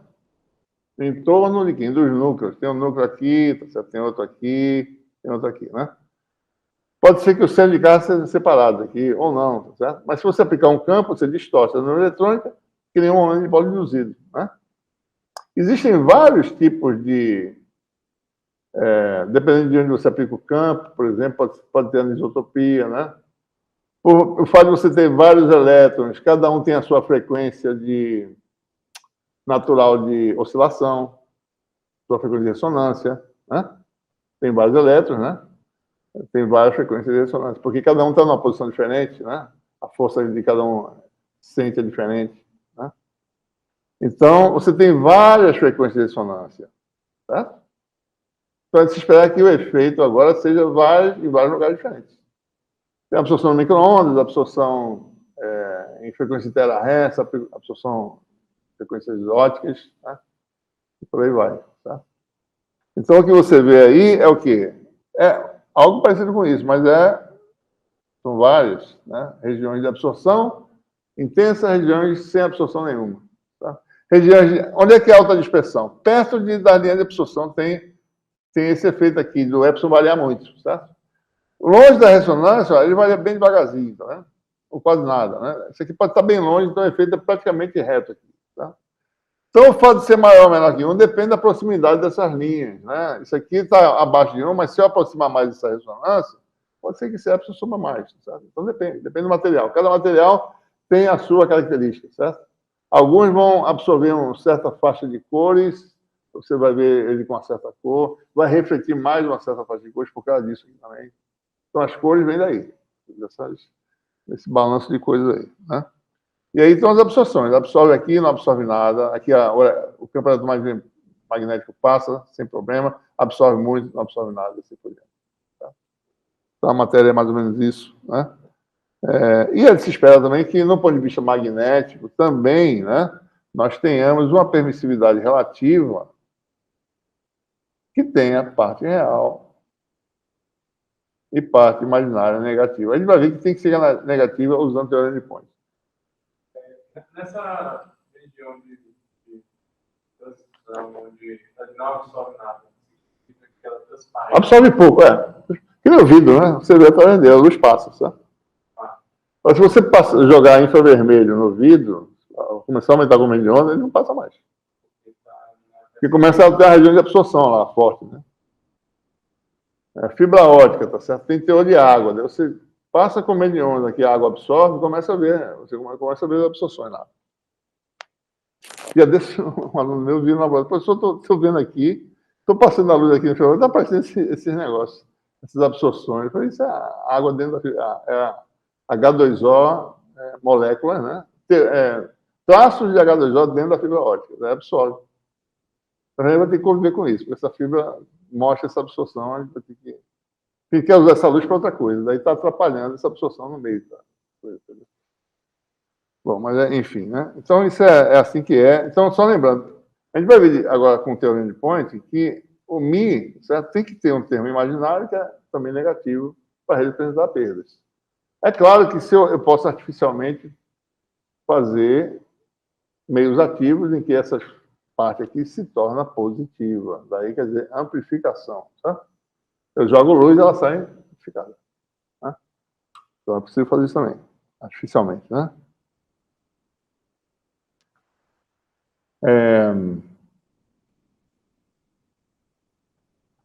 Em torno de quem? Dos núcleos. Tem um núcleo aqui, tem outro aqui, tem outro aqui, né? Pode ser que o centro de carga seja separado aqui, ou não, certo? Mas se você aplicar um campo, você distorce a número eletrônica, cria um momento de dipolo induzido, né? Existem vários tipos de... dependendo de onde você aplica o campo, por exemplo, pode ter anisotropia, né? O fato de você ter vários elétrons, cada um tem a sua frequência natural de oscilação, sua frequência de ressonância, né? Tem vários elétrons, né? Tem várias frequências de ressonância, porque cada um está numa posição diferente, né? A força de cada um sente é diferente, né? Então, você tem várias frequências de ressonância, certo? Então, é de se esperar que o efeito agora seja em vários lugares diferentes. Tem absorção no micro-ondas, absorção em frequência terahertz, absorção em frequências óticas, né? E por aí vai, tá? Então, o que você vê aí é o quê? É algo parecido com isso, mas são várias, né? Regiões de absorção intensa, regiões sem absorção nenhuma. Tá? Onde é que é alta dispersão? Perto da linha de absorção tem esse efeito aqui, do epsilon variar muito, certo? Longe da ressonância, ele varia bem devagarzinho, tá vendo? Ou quase nada, né? Isso aqui pode estar bem longe, então o efeito é praticamente reto aqui, tá? Então, o fato de ser maior ou menor que 1 depende da proximidade dessas linhas, né? Isso aqui está abaixo de 1, mas se eu aproximar mais dessa ressonância, pode ser que esse epsilon suba mais, certo? Então, depende do material. Cada material tem a sua característica, certo? Alguns vão absorver uma certa faixa de cores, você vai ver ele com uma certa cor, vai refletir mais uma certa faixa de cores por causa disso aqui também. Então, as cores vêm daí, desse balanço de coisas aí, né? E aí estão as absorções. Absorve aqui, não absorve nada. Aqui o campo eletromagnético passa, sem problema. Absorve muito, não absorve nada. Assim por diante, tá? Então, a matéria é mais ou menos isso, né? E se espera também que, no ponto de vista magnético, também, né, nós tenhamos uma permissividade relativa que tenha parte real e parte imaginária negativa. A gente vai ver que tem que ser negativa usando a teoria de Point. Nessa região de transição, onde não absorve nada, que ela transparece. Absorve pouco, Que nem o vidro, né? Você vê através dele, a luz passa, sabe? Mas se você jogar infravermelho no vidro, começar a aumentar o volume de onda, ele não passa mais. Porque começa a ter a região de absorção lá, forte, né? Fibra ótica, tá certo? Tem teor de água. Daí você passa com meio de onda que a água absorve e começa a ver. Você começa a ver as absorções lá. E desse um aluno meu viu na laboratório, professor, estou vendo aqui, estou passando a luz aqui no chão, está aparecendo esses negócios, essas absorções. Eu falei, isso é água dentro da H2O, moléculas, né? Traços de H2O dentro da fibra ótica, absorve. Então, a gente vai ter que conviver com isso, porque essa fibra mostra essa absorção, a gente vai ter que... Quem quer usar essa luz para outra coisa, daí está atrapalhando essa absorção no meio, tá? Bom, mas enfim, né? Então, isso é assim que é. Então, só lembrando, a gente vai ver agora com o teorema de Point que o Mi, certo? Tem que ter um termo imaginário que é também negativo para representar perdas. É claro que se eu posso artificialmente fazer meios ativos em que essa parte aqui se torna positiva. Daí quer dizer amplificação, certo? Eu jogo luz e ela sai amplificada, né? Então é possível fazer isso também, artificialmente, né?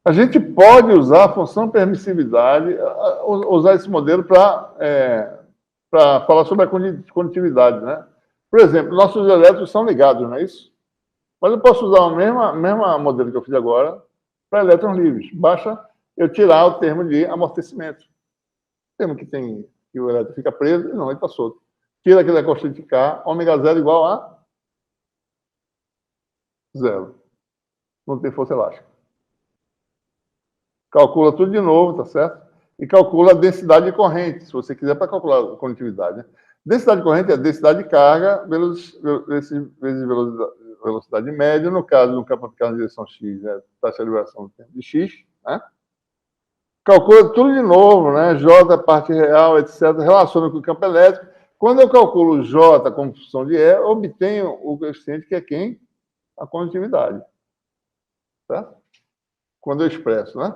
A gente pode usar a função permissividade, usar esse modelo para falar sobre a condutividade, né? Por exemplo, nossos elétrons são ligados, não é isso? Mas eu posso usar o mesmo modelo que eu fiz agora para elétrons livres. Basta eu tirar o termo de amortecimento. O termo que o elétron fica preso, não, ele está solto. Tira aquele constante de K, ômega zero igual a zero. Não tem força elástica. Calcula tudo de novo, tá certo? E calcula a densidade de corrente, se você quiser, para calcular a condutividade, né? Densidade de corrente é a densidade de carga vezes velocidade média. No caso, no campo aplicado na direção x, né? Taxa de vibração do tempo de x, né? Calcula tudo de novo, né? J, parte real, etc. Relaciona com o campo elétrico. Quando eu calculo J como função de E, eu obtenho o coeficiente que é quem? A condutividade. Tá? Quando eu expresso, né?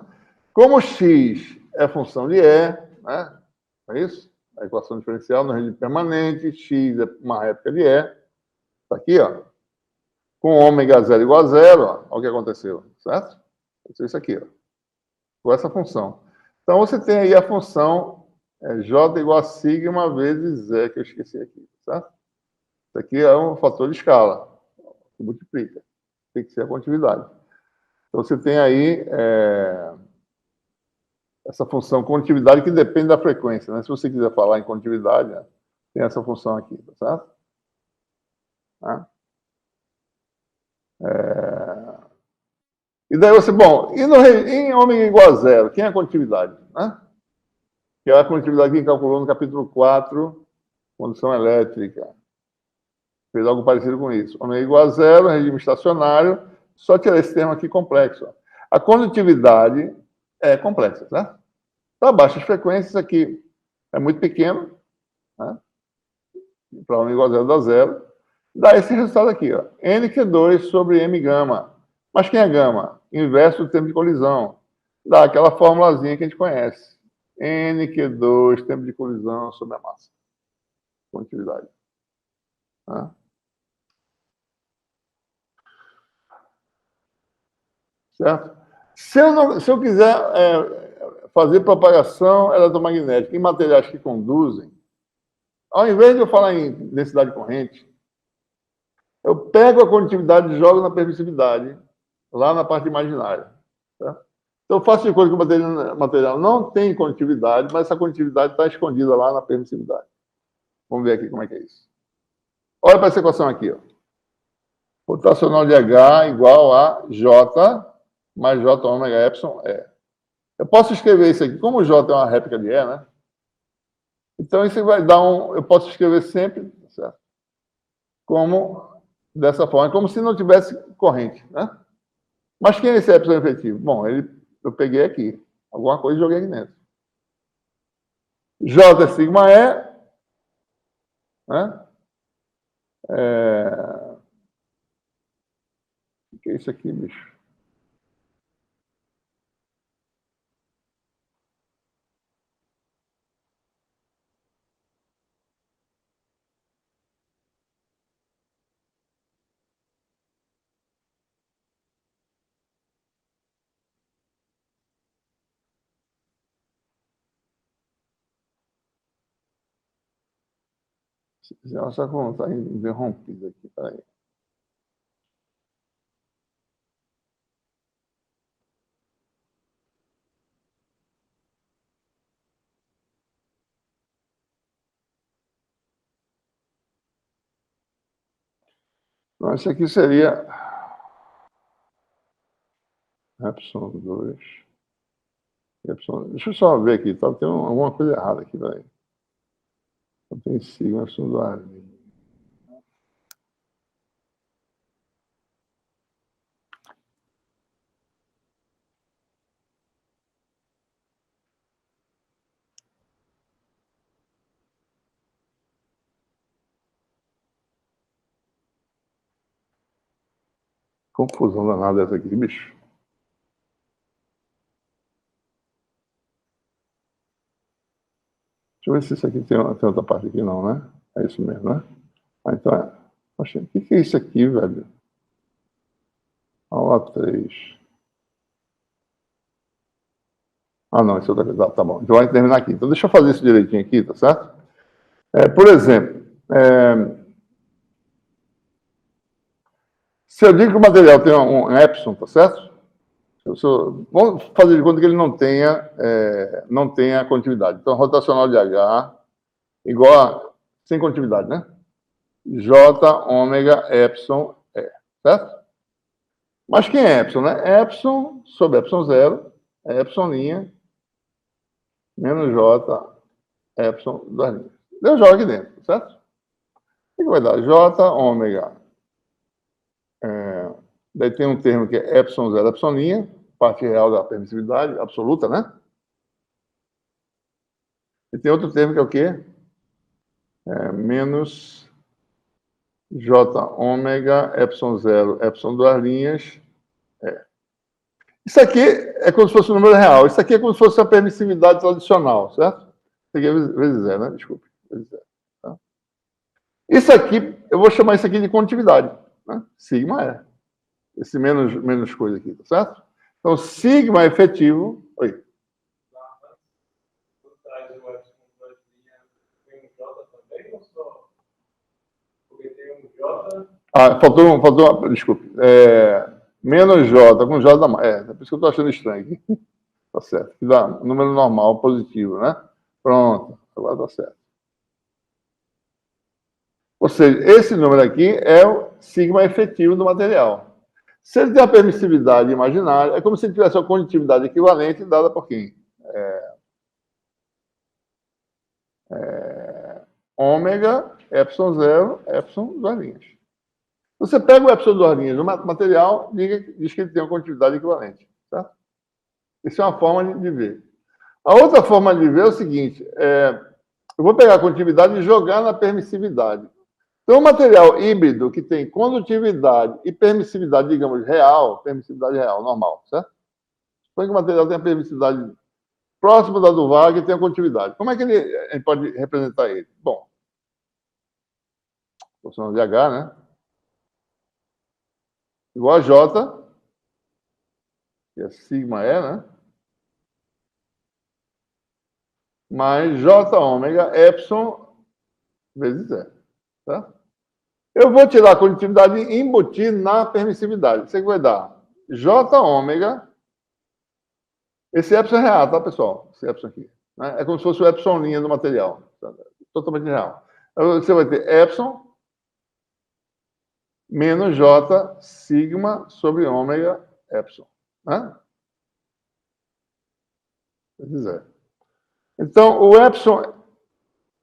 Como x é função de E, né? Não é isso? A equação diferencial no regime permanente, x é uma réplica de E. Está aqui, ó. Com ômega 0 igual a 0, ó, olha o que aconteceu, certo? Aconteceu isso aqui, ó. Com essa função. Então, você tem aí a função j igual a sigma vezes E, que eu esqueci aqui, certo? Isso aqui é um fator de escala, que multiplica. Tem que ser a condutividade. Então, você tem aí essa função condutividade que depende da frequência, né? Se você quiser falar em condutividade, né, tem essa função aqui, tá certo? Tá? E daí você, bom, em ômega igual a 0, quem é a condutividade? Né? Que é a condutividade que a gente calculou no capítulo 4, condução elétrica. Fez algo parecido com isso. Ômega igual a 0, regime estacionário, só tirar esse termo aqui complexo. A condutividade é complexa, né? Para baixas frequências, aqui é muito pequeno, né? Para ômega igual a 0 dá 0. Dá esse resultado aqui, ó. NQ2 sobre M gama. Mas quem é gama? Inverso do tempo de colisão. Dá aquela formulazinha que a gente conhece. NQ2, tempo de colisão sobre a massa. Condutividade. Tá? Certo? Se eu quiser fazer propagação eletromagnética em materiais que conduzem, ao invés de eu falar em densidade corrente, eu pego a condutividade e jogo na permissividade, lá na parte imaginária. Tá? Então, eu faço de coisa que o material não tem condutividade, mas essa condutividade está escondida lá na permissividade. Vamos ver aqui como é que é isso. Olha para essa equação aqui. Ó. Rotacional de H igual a J mais J ômega epsilon E. Eu posso escrever isso aqui, como J é uma réplica de E, né? Então, isso vai dar eu posso escrever sempre, certo? Como dessa forma, como se não tivesse corrente, né? Mas quem é esse epsilon efetivo? Bom, eu peguei aqui, alguma coisa e joguei aqui dentro. J é sigma E, né? O que é isso aqui, bicho? Essa conta está interrompida aqui, peraí. Então, esse aqui seria epsilon 2. Deixa eu só ver aqui, tá? Tem alguma coisa errada aqui, peraí. Não tem sigma epsilon do ar. Confusão danada essa aqui, bicho. Deixa eu ver se isso aqui tem outra parte aqui, não, né? É isso mesmo, né? Ah, então é. Poxa, o que é isso aqui, velho? Aula 3. Ah, não, isso é outra coisa. Tá bom. Então vai terminar aqui. Então deixa eu fazer isso direitinho aqui, tá certo? Por exemplo, se eu digo que o material tem um epsilon, tá certo? Vamos fazer de conta que ele não tenha condutividade. Então, rotacional de H igual a, sem condutividade, né? J ômega epsilon E, certo? Mas quem é epsilon, né? Epsilon sobre epsilon 0 é epsilon linha menos J epsilon 2 linhas. Eu jogo aqui dentro, certo? O que vai dar? J ômega. Daí tem um termo que é epsilon 0 epsilon linha, parte real da permissividade absoluta, né? E tem outro termo que é o quê? Menos J ômega epsilon 0 epsilon 2 linhas. Isso aqui é como se fosse um número real. Isso aqui é como se fosse a permissividade tradicional, certo? Isso aqui é vezes zero, né? Desculpe. Vezes zero. Tá? Isso aqui, eu vou chamar isso aqui de condutividade. Né? Sigma é. Esse menos coisa aqui, tá certo? Então, sigma efetivo. Oi. Faltou, desculpe. Menos J, com J da mais. É por isso que eu estou achando estranho aqui. Tá certo. Que dá um número normal, positivo, né? Pronto, agora tá certo. Ou seja, esse número aqui é o sigma efetivo do material. Se ele tem a permissividade imaginária, é como se ele tivesse uma condutividade equivalente dada por quem? Ômega, epsilon zero, epsilon duas linhas. Você pega o epsilon duas linhas do material e diz que ele tem uma condutividade equivalente. Tá? Isso é uma forma de ver. A outra forma de ver é o seguinte, eu vou pegar a condutividade e jogar na permissividade. Então, um material híbrido que tem condutividade e permissividade, digamos, permissividade real, normal, certo? Suponha que o material tem a permissividade próxima da do Wagner e tem a condutividade. Como é que a gente pode representar ele? Bom, função de H, né? Igual a J, que é sigma E, né? Mais J ômega epsilon vezes E. Tá? Eu vou tirar a condutividade e embutir na permissividade. Isso que vai dar J ômega. Esse epsilon é real, tá, pessoal? Esse epsilon aqui. Né? É como se fosse o epsilon linha do material. Tá? Totalmente real. Você vai ter epsilon menos J sigma sobre ômega epsilon. Né? Então, o epsilon...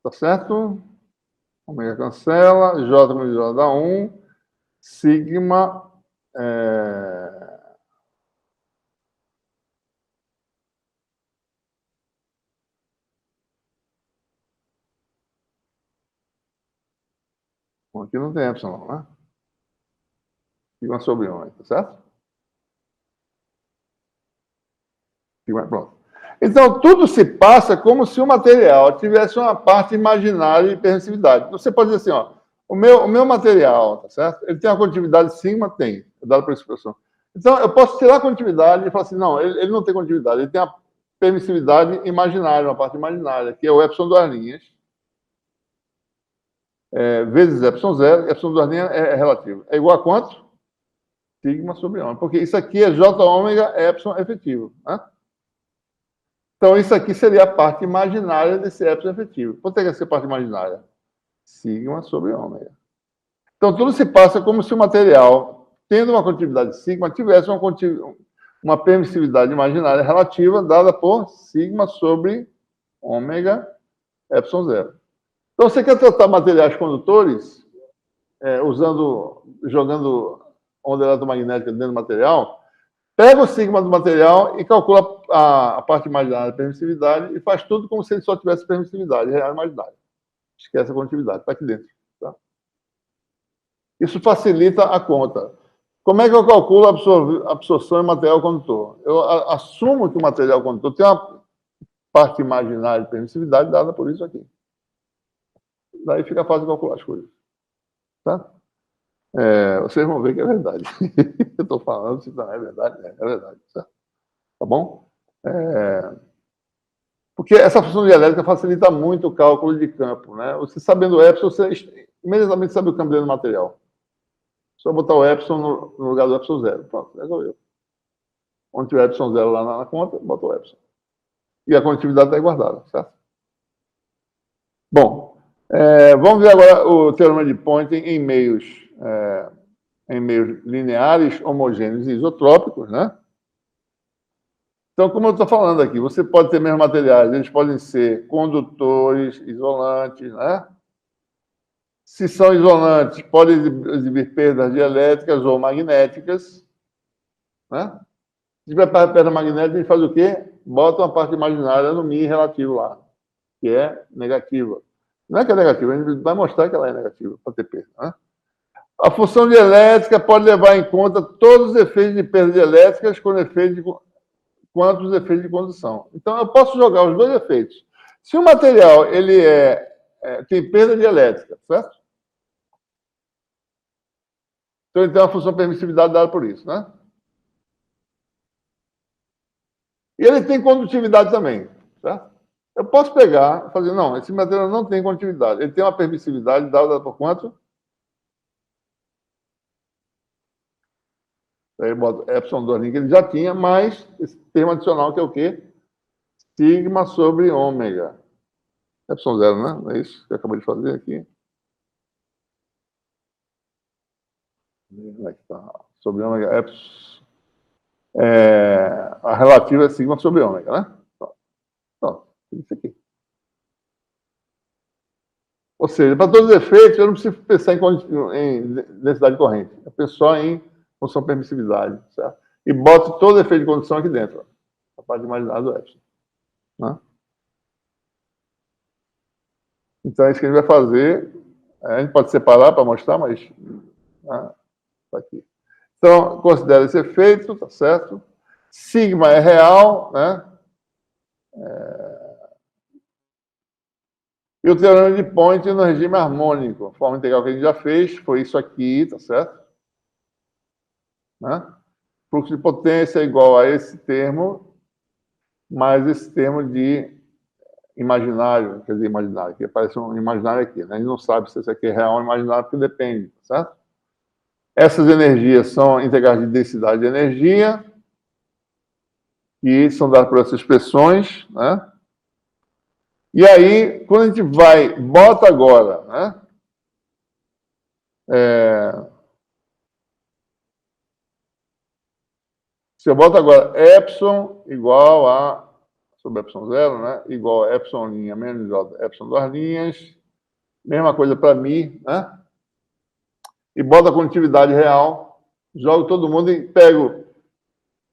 Tá certo? Ômega cancela, J menos J dá 1, sigma... Bom, aqui não tem epsilon, né? Sigma sobre ômega, tá certo? Sigma, pronto. Então, tudo se passa como se o material tivesse uma parte imaginária de permissividade. Você pode dizer assim, ó, o meu material, tá certo? Ele tem uma condutividade sigma? Tem, é dado por expressão. Então, eu posso tirar a condutividade e falar assim, não, ele não tem condutividade, ele tem a permissividade imaginária, uma parte imaginária, que é o epsilon duas linhas, vezes epsilon zero, epsilon duas linhas é relativo. É igual a quanto? Sigma sobre ômega. Porque isso aqui é J ômega epsilon efetivo, né? Então, isso aqui seria a parte imaginária desse epsilon efetivo. Quanto é que é essa parte imaginária? Sigma sobre ômega. Então, tudo se passa como se o material, tendo uma condutividade sigma, tivesse uma permissividade imaginária relativa dada por sigma sobre ômega epsilon zero. Então, você quer tratar materiais condutores, jogando onda eletromagnética dentro do material, pega o sigma do material e calcula a parte imaginária da permissividade e faz tudo como se ele só tivesse permissividade real e imaginária. Esquece a condutividade, está aqui dentro. Tá? Isso facilita a conta. Como é que eu calculo a absorção em material condutor? Eu assumo que o material condutor tem uma parte imaginária de permissividade dada por isso aqui. Daí fica fácil calcular as coisas. Tá? Vocês vão ver que é verdade. Eu estou falando, se não é verdade, é verdade. Certo? Tá bom? Porque essa função dialética facilita muito o cálculo de campo. Né? Você sabendo o epsilon, você imediatamente sabe o campo dentro do material. Só botar o epsilon no lugar do epsilon zero. Pronto, resolveu. Onde tiver epsilon zero lá na conta, bota o epsilon. E a condutividade está guardada, certo? Bom, vamos ver agora o teorema de Poynting em meios lineares, homogêneos e isotrópicos, né? Então, como eu estou falando aqui, você pode ter mesmos materiais, eles podem ser condutores, isolantes, né? Se são isolantes, podem exibir perdas dielétricas ou magnéticas, né? Se tiver perda magnética, a gente faz o quê? Bota uma parte imaginária no μ relativo lá, que é negativa. Não é que é negativa, a gente vai mostrar que ela é negativa para ter perda, né? A função dielétrica pode levar em conta todos os efeitos de perdas dielétricas quanto os efeitos de condução. Então, eu posso jogar os dois efeitos. Se o material ele tem perda de elétrica, certo? Então ele tem uma função de permissividade dada por isso, né? E ele tem condutividade também, certo? Eu posso pegar e fazer, não, esse material não tem condutividade. Ele tem uma permissividade dada por quanto? Aí eu boto epsilon 2 que ele já tinha, mais esse termo adicional que é o quê? Sigma sobre ômega. Epsilon 0, né? Não é isso que eu acabei de fazer aqui. Onde é que está? Sobre ômega, epsilon. A relativa é sigma sobre ômega, né? Então, isso aqui. Ou seja, para todos os efeitos, eu não preciso pensar em densidade corrente. Eu penso só em função permissividade, certo? E boto todo efeito de condução aqui dentro, ó, a parte imaginária do epsilon. Né? Então, é isso que a gente vai fazer. A gente pode separar para mostrar, mas... Né? Tá aqui. Então, considera esse efeito, tá certo? Sigma é real, né? E o teorema de Point no regime harmônico. A forma integral que a gente já fez foi isso aqui, tá certo? Né? Fluxo de potência é igual a esse termo, mais esse termo de imaginário, quer dizer, imaginário, que aparece um imaginário aqui, né? A gente não sabe se esse aqui é real ou imaginário, porque depende, tá certo? Essas energias são integrais de densidade de energia, que são dadas por essas expressões, né? E aí, quando a gente bota agora, né? Se eu boto agora epsilon igual a, sobre epsilon 0, né? Igual a epsilon linha menos j, epsilon 2 linhas, mesma coisa para mim, né? E boto a condutividade real, jogo todo mundo e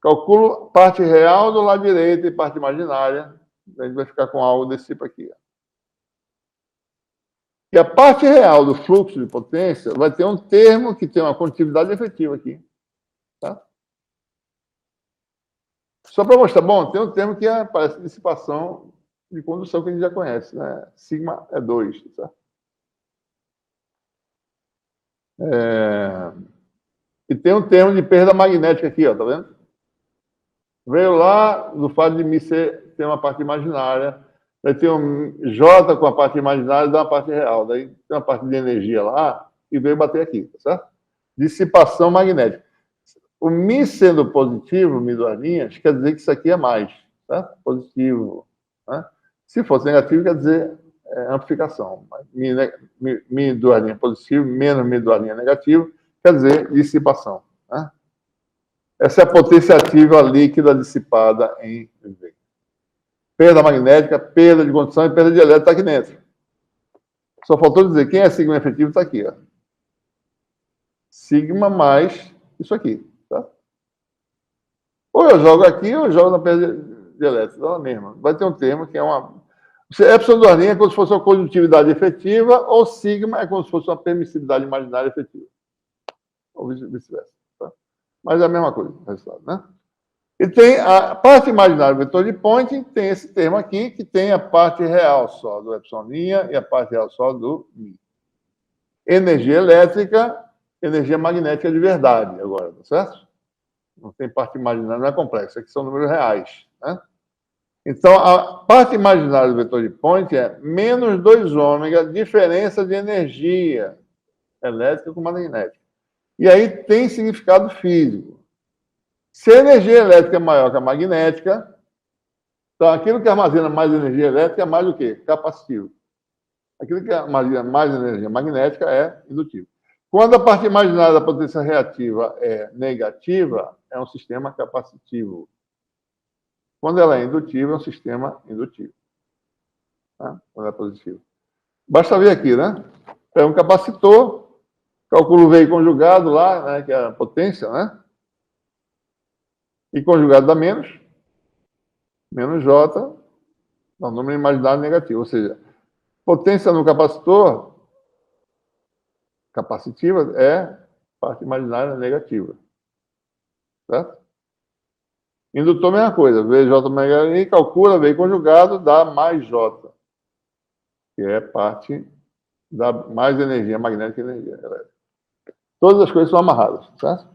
calculo parte real do lado direito e parte imaginária, a gente vai ficar com algo desse tipo aqui. E a parte real do fluxo de potência vai ter um termo que tem uma condutividade efetiva aqui. Tá? Só para mostrar, bom, tem um termo que parece dissipação de condução que a gente já conhece, né? Sigma é 2. Tá? E tem um termo de perda magnética aqui, ó, tá vendo? Veio lá do fato de mim ter uma parte imaginária, vai ter um J com a parte imaginária e dá uma parte real. Daí tem uma parte de energia lá e veio bater aqui, tá certo? Dissipação magnética. O Mi sendo positivo, Mi duas linhas, quer dizer que isso aqui é mais, tá? Positivo. Né? Se fosse negativo, quer dizer amplificação. Mi duas linhas positivo, menos Mi duas linhas negativo, quer dizer dissipação. Né? Essa é a potência ativa líquida dissipada em V. Perda magnética, perda de condução e perda de elétron está aqui dentro. Só faltou dizer quem é sigma efetivo está aqui. Ó. Sigma mais isso aqui. Tá? Ou eu jogo aqui ou eu jogo na perda de elétron. Ela mesma. Vai ter um termo que é uma... Epsilon duas linhas é como se fosse uma condutividade efetiva ou sigma é como se fosse uma permissividade imaginária efetiva. Ou vice-versa. Tá? Mas é a mesma coisa, o resultado, né? E tem a parte imaginária do vetor de Point, tem esse termo aqui, que tem a parte real só do epsilon linha e a parte real só do Mi. Energia elétrica, energia magnética de verdade, agora, tá certo? Não tem parte imaginária, não é complexa, aqui são números reais, né? Então, a parte imaginária do vetor de Point é menos 2 ômega, diferença de energia elétrica com magnética. E aí tem significado físico. Se a energia elétrica é maior que a magnética, então aquilo que armazena mais energia elétrica é mais o quê? Capacitivo. Aquilo que armazena mais energia magnética é indutivo. Quando a parte imaginária da potência reativa é negativa, é um sistema capacitivo. Quando ela é indutiva, é um sistema indutivo. Tá? Quando é positivo. Basta ver aqui, né? É um capacitor, calculo o V conjugado lá, né, que é a potência, né? E conjugado dá menos J, não, número imaginário negativo. Ou seja, potência no capacitor capacitiva é parte imaginária negativa. Certo? Indutor, mesma coisa. VJ e calcula, V conjugado, dá mais J. que é parte da mais energia magnética e energia elétrica. Todas as coisas são amarradas, certo?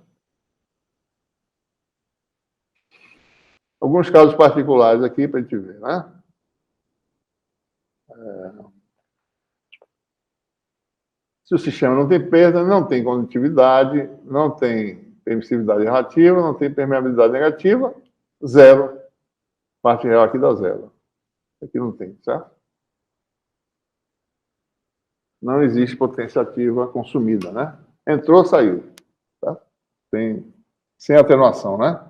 Alguns casos particulares aqui para a gente ver, né? Se o sistema não tem perda, não tem condutividade, não tem permissividade relativa, não tem permeabilidade negativa, zero. Parte real aqui dá zero. Aqui não tem, certo? Não existe potência ativa consumida, né? Entrou, saiu. Tá? Sem atenuação, né?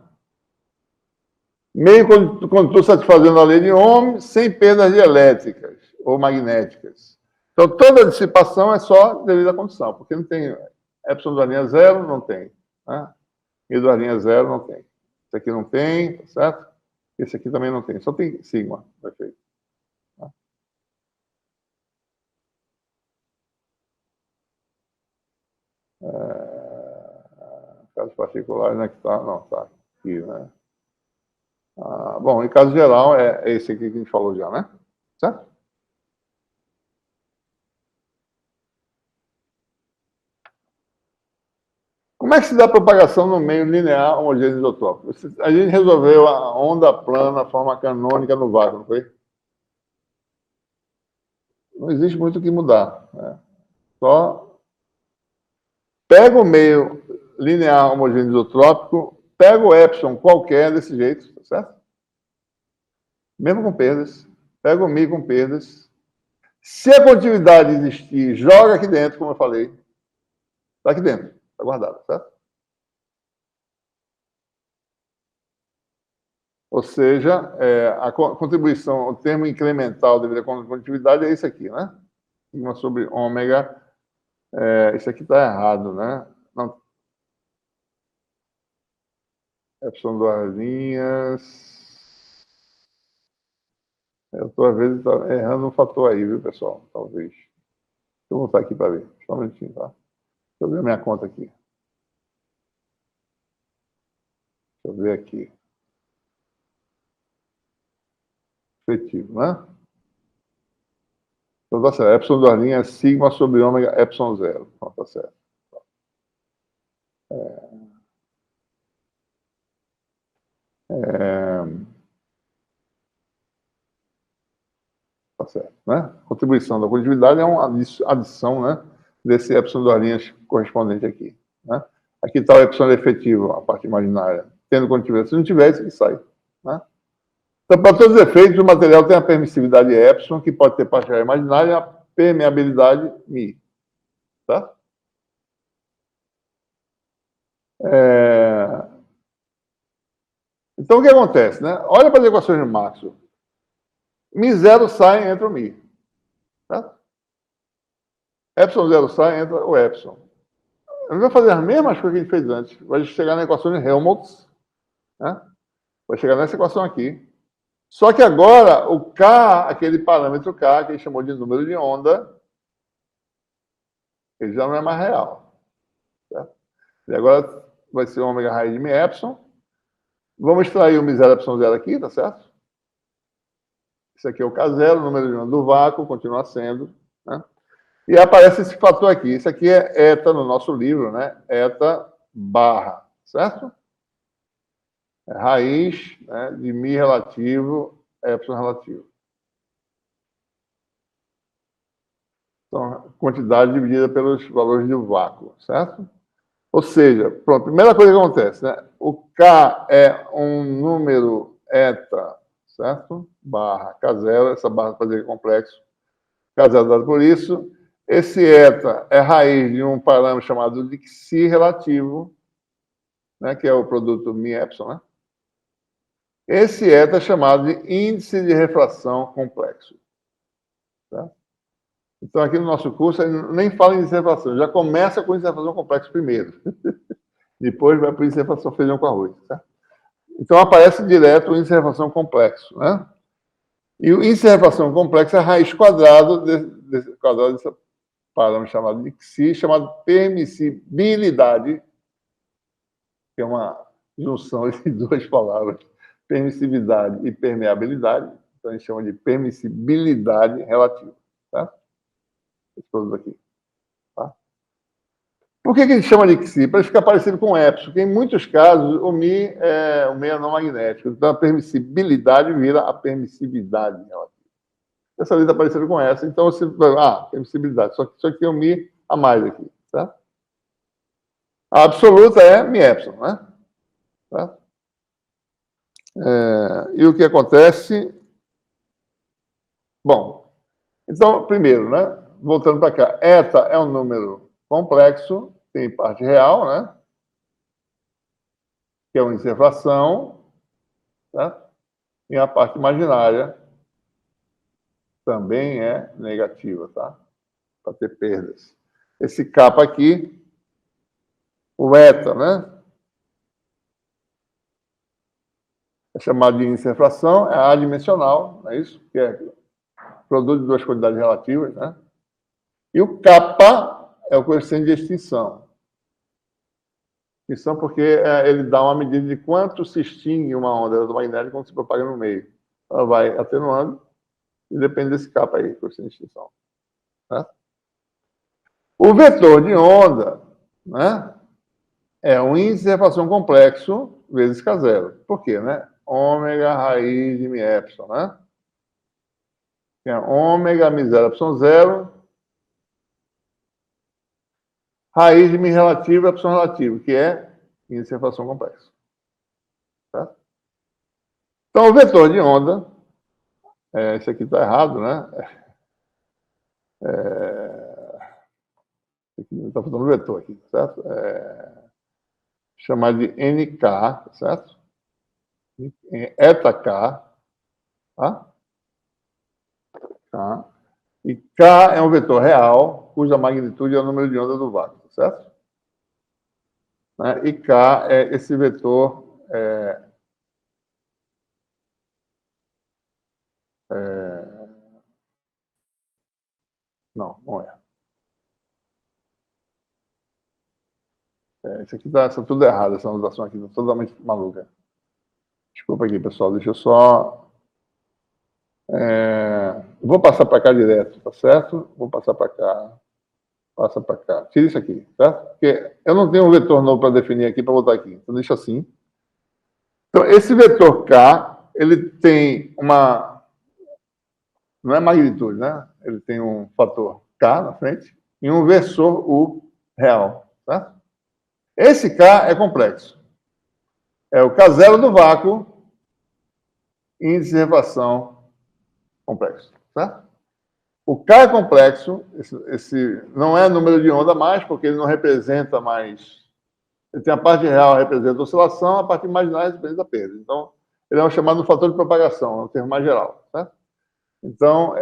Meio condutor satisfazendo a lei de Ohm, sem perdas elétricas ou magnéticas. Então, toda a dissipação é só devido à condição, porque não tem epsilon da linha zero, não tem. Né? E da linha zero, não tem. Esse aqui não tem, tá certo? Esse aqui também não tem, só tem sigma, perfeito. Tá? Casos particulares, né? Que tá, não, tá aqui, né? Bom, em caso geral, é esse aqui que a gente falou já, né? Certo? Como é que se dá a propagação no meio linear homogêneo isotrópico? A gente resolveu a onda plana, a forma canônica no vácuo, não foi? Não existe muito o que mudar. Né? Só pega o meio linear homogêneo isotrópico, pega o epsilon qualquer desse jeito, tá certo? Mesmo com perdas. Pega o mi com perdas. Se a continuidade existir, joga aqui dentro, como eu falei. Está aqui dentro, está guardado, certo? Ou seja, a contribuição, o termo incremental devido à condutividade é esse aqui, né? Sigma sobre ômega. Isso aqui está errado, né? Não. Epsilon duas linhas. Eu estou, às vezes, errando um fator aí, viu, pessoal? Talvez. Deixa eu voltar aqui para ver. Só um minutinho, tá? Deixa eu ver a minha conta aqui. Deixa eu ver aqui. Efetivo, né? Então, tá certo. Epsilon duas linhas, sigma sobre ômega, epsilon zero. Então, tá certo. Tá certo, né? Contribuição da condutividade é uma adição, né? Desse epsilon duas linhas correspondente aqui, né? Aqui está o epsilon efetivo, a parte imaginária, tendo condutividade. Se não tiver, isso aqui sai, né? Então, para todos os efeitos, o material tem a permissividade epsilon, que pode ter parte real imaginária, e a permeabilidade mi, tá? Então, o que acontece, né? Olha para as equações de Maxwell. Mi zero sai, entra o mi. Tá? Epsilon zero sai, entra o epsilon. A gente vai fazer as mesmas coisas que a gente fez antes. Vai chegar na equação de Helmholtz. Né? Vai chegar nessa equação aqui. Só que agora, o K, aquele parâmetro K, que ele chamou de número de onda, ele já não é mais real. Certo? E agora vai ser ômega raiz de mi epsilon. Vamos extrair o mi zero epsilon zero aqui, tá certo? Isso aqui é o K0, o número de onda do vácuo, continua sendo. Né? E aparece esse fator aqui. Isso aqui é eta no nosso livro, né? Eta barra, certo? É raiz, né, de mi relativo, epsilon relativo. Então, quantidade dividida pelos valores do vácuo, certo? Ou seja, pronto, primeira coisa que acontece, né? O K é um número eta, certo? Barra K0, essa barra para fazer complexo. K0 dado por isso. Esse eta é raiz de um parâmetro chamado de Xi relativo, né, que é o produto mi epsilon, né? Esse eta é chamado de índice de refração complexo. Tá? Então, aqui no nosso curso, nem fala em índice de refração, já começa com índice de refração complexo primeiro. Depois vai para o índice de refração feijão com arroz. Tá? Então, aparece direto o índice de refração complexo. Né? E o índice de refração complexo é a raiz quadrada desse parâmetro chamado de Xi, chamado permissibilidade, que é uma junção de duas palavras, permissividade e permeabilidade, então a gente chama de permissibilidade relativa. Tá? esse produto aqui. Tá? Por que a gente chama de Xi? Para ele ficar parecido com o Epsilon, porque em muitos casos o Mi é não magnético. Então a permissibilidade vira a permissividade relativa. Essa ali está parecida com essa, então você vai, permissibilidade. Só que isso aqui é o Mi a mais aqui. Tá? A absoluta é Mi Epsilon, né? Tá? E o que acontece? Bom, então, primeiro, né? Voltando para cá, eta é um número complexo, tem parte real, né? Que é uma índice de fração, tá? E a parte imaginária também é negativa, tá? Para ter perdas. Esse kappa aqui, o eta, né? É chamado de índice de fração, é adimensional, não é isso? Que é produto de duas quantidades relativas, né? E o kappa é o coeficiente de extinção. Extinção porque ele dá uma medida de quanto se extingue uma onda eletromagnética quando se propaga no meio. Ela vai atenuando e depende desse kappa aí, coeficiente de extinção. Tá? O vetor de onda, né, é um índice de refração complexo vezes K0. Por quê? Né? Ômega raiz de mi epsilon, né? Que é ômega mi zero epsilon zero raiz de mi relativo epsilon relativo, que é índice de refração complexo. Tá? Então, o vetor de onda, esse aqui está errado, né? Está faltando vetor aqui, certo? Chamar de NK, certo? Eta K, tá? Tá? E K é um vetor real, cuja magnitude é o número de onda do vácuo, certo? Né? E K é esse vetor não é. Isso aqui está tudo errado, essa anotação aqui, tá totalmente maluca. Desculpa aqui, pessoal, deixa eu só... vou passar para cá direto, tá certo? Vou passar para cá. Passa para cá. Tira isso aqui, certo? Porque eu não tenho um vetor novo para definir aqui, para botar aqui. Então, deixa assim. Então, esse vetor K, ele tem uma... Não é magnitude, né? Ele tem um fator K na frente e um versor U real, certo? Esse K é complexo. É o K0 do vácuo, índice de refração complexo, certo? O K é complexo, esse não é número de onda mais, porque ele não representa mais... Ele tem a parte real, representa a oscilação, a parte imaginária representa a perda. Então, ele é um chamado fator de propagação, é um termo mais geral, certo? Então,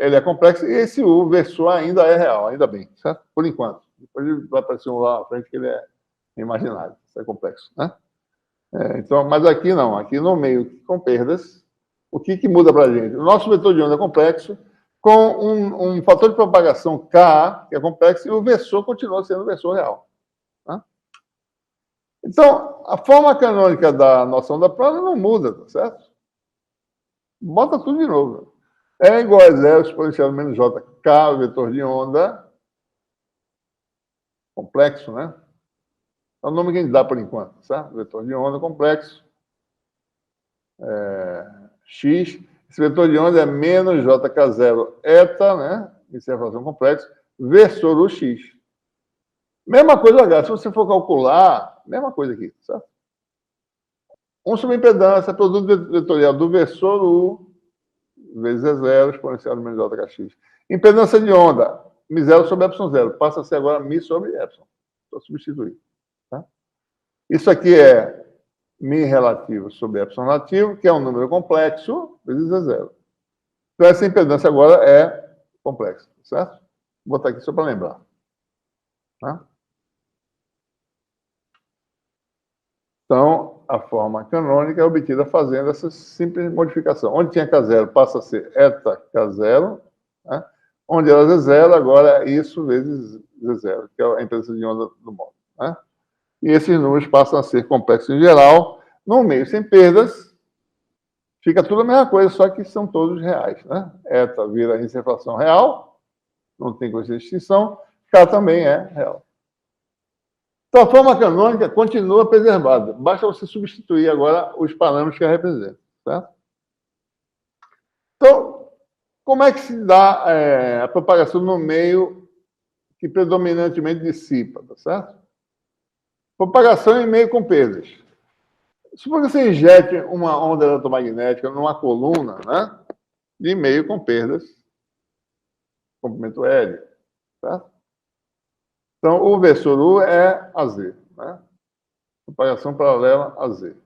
ele é complexo e esse U versor ainda é real, ainda bem, certo? Por enquanto. Depois ele vai aparecer um lá na frente que ele é imaginário, isso é complexo, né? Então, mas aqui não, aqui no meio com perdas, o que muda para a gente? O nosso vetor de onda é complexo, com um fator de propagação K, que é complexo, e o versor continua sendo o versor real. Tá? Então, a forma canônica da noção da prova não muda, tá certo? Bota tudo de novo. É igual a zero exponencial menos JK, o vetor de onda, complexo, né? É o nome que a gente dá por enquanto, certo? Vetor de onda complexo, X. Esse vetor de onda é menos JK0 eta, né? Isso é a fração complexa, versor o X. Mesma coisa, H. Se você for calcular, mesma coisa aqui, certo? Um subimpedância, produto vetorial do versor U vezes E0 exponencial de menos JKX. Impedância de onda, Mi0 sobre ε0. Passa a ser agora Mi sobre epsilon. Só substituir. Tá? Isso aqui é Mi relativo sobre epsilon relativo, que é um número complexo, vezes E0. Então, essa impedância agora é complexa, certo? Vou botar aqui só para lembrar. Tá? Então, a forma canônica é obtida fazendo essa simples modificação. Onde tinha K0 passa a ser eta K0, né? Onde era Z0, agora é isso vezes Z0, que é a impedância de onda do módulo. Né? E esses números passam a ser complexos em geral. No meio sem perdas, fica tudo a mesma coisa, só que são todos reais. Né? Eta vira índice de refração real, não tem coeficiente de extinção, K também é real. Então, a forma canônica continua preservada. Basta você substituir agora os parâmetros que a representa. Certo? Então, como é que se dá a propagação no meio que predominantemente dissipa? Tá certo? Propagação em meio com perdas. Suponha que você injete uma onda eletromagnética numa coluna, né, de meio com perdas, comprimento L. Certo? Então, o versor U é AZ. Né? Propagação paralela a Z.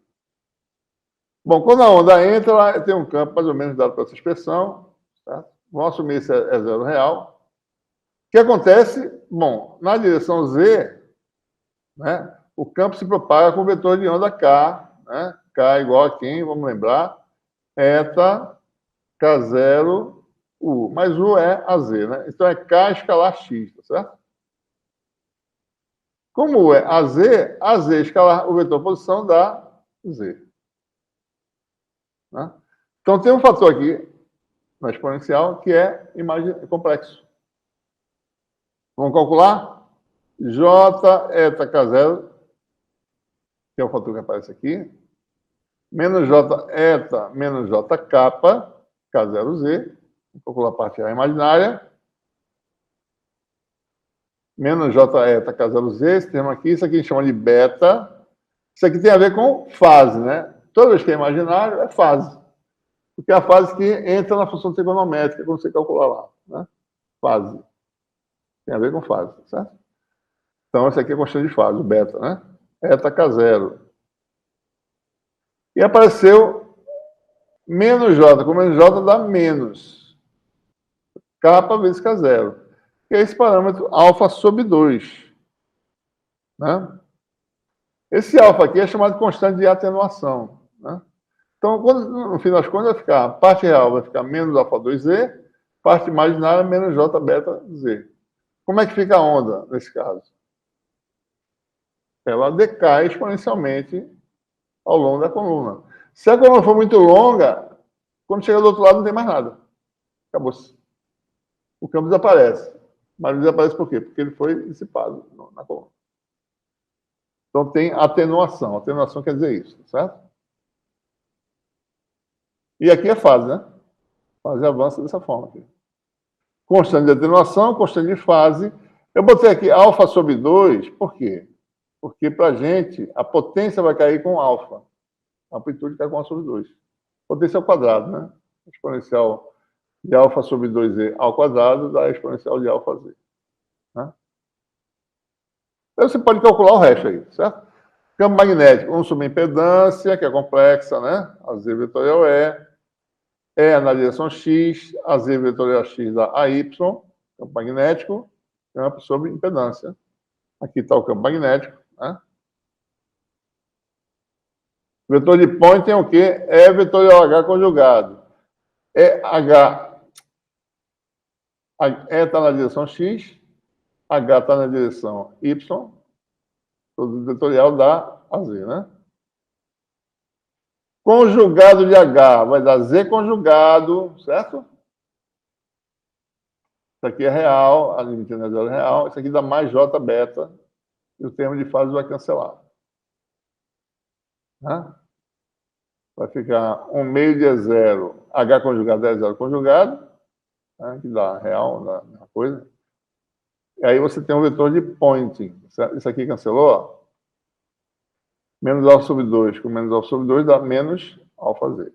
Bom, quando a onda entra, ela tem um campo mais ou menos dado por essa expressão. Certo? Vamos assumir esse é zero real. O que acontece? Bom, na direção Z, né, o campo se propaga com o vetor de onda K. Né? K igual a quem? Vamos lembrar. Eta K0 U. Mas U é AZ. Né? Então, é K escalar X. Tá certo? Como U é AZ escalar o vetor posição dá Z. Né? Então, tem um fator aqui na exponencial que é complexo. Vamos calcular? J eta K0, que é o fator que aparece aqui, menos J eta menos J kappa, K0Z, vamos calcular a parte A imaginária, menos J eta K0Z, esse termo aqui, isso aqui a gente chama de beta. Isso aqui tem a ver com fase, né? Toda vez que é imaginário, é fase. Porque é a fase que entra na função trigonométrica quando você calcular lá. Né? Fase. Tem a ver com fase, certo? Então, esse aqui é constante de fase, o beta, né? Eta K0. E apareceu menos J. Com menos J dá menos. Kappa vezes K0. Que é esse parâmetro alfa sobre 2. Né? Esse alfa aqui é chamado de constante de atenuação. Né? Então, no fim das contas, vai ficar, a parte real vai ficar menos alfa 2Z, parte imaginária menos J beta Z. Como é que fica a onda nesse caso? Ela decai exponencialmente ao longo da coluna. Se a coluna for muito longa, quando chega do outro lado não tem mais nada. Acabou-se. O campo desaparece. Mas desaparece por quê? Porque ele foi dissipado na coluna. Então tem atenuação. Atenuação quer dizer isso, certo? E aqui é fase, né? Fase avança dessa forma aqui. Constante de atenuação, constante de fase. Eu botei aqui alfa sobre 2, por quê? Porque, para a gente, a potência vai cair com alfa. A amplitude cai com alfa sobre 2. Potência ao quadrado, né? Exponencial de alfa sobre 2z ao quadrado dá a exponencial de alfa z. Né? Então, você pode calcular o resto aí, certo? Campo magnético, vamos subir impedância, que é complexa, né? A z vetorial é na direção x, a z vetorial x dá a y, campo magnético, campo sobre impedância. Aqui está o campo magnético. Né? Vetor de point tem o quê? É vetorial H conjugado. É H. E está na direção x, H está na direção y, todo vetorial dá a z, né? Conjugado de H vai dar z conjugado, certo? Isso aqui é real, a limite é zero real. Isso aqui dá mais J beta, e o termo de fase vai cancelar. Né? Vai ficar 1 meio de E0, H conjugado é zero conjugado, né? Que dá real, dá a coisa. E aí você tem um vetor de Poynting. Isso aqui cancelou, ó. Menos alfa sobre 2 com menos alfa sobre 2 dá menos alfa z.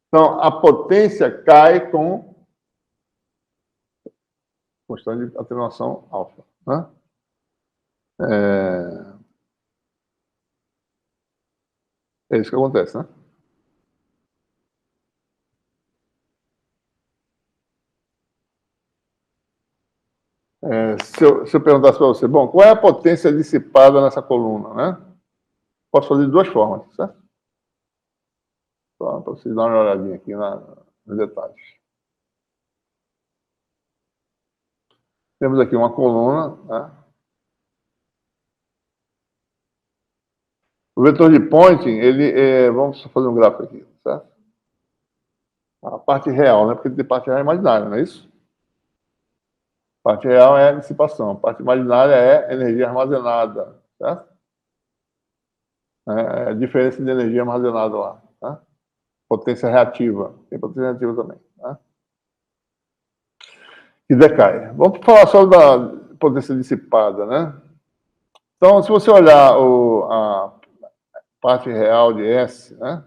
Então, a potência cai com constante de atenuação alfa. Né? É isso que acontece, né? Se eu perguntasse para você, bom, qual é a potência dissipada nessa coluna, né? Posso fazer de duas formas, certo? Só para vocês darem uma olhadinha aqui nos detalhes. Temos aqui uma coluna, né? O vetor de Poynting, vamos fazer um gráfico aqui, certo? A parte real, né? Porque tem parte real imaginária, não é isso? Parte real é a dissipação, a parte imaginária é energia armazenada, certo? É a diferença de energia armazenada lá, tá? Potência reativa, tem potência reativa também, tá? Que decai. Vamos falar só da potência dissipada, né? Então, se você olhar a parte real de S, né?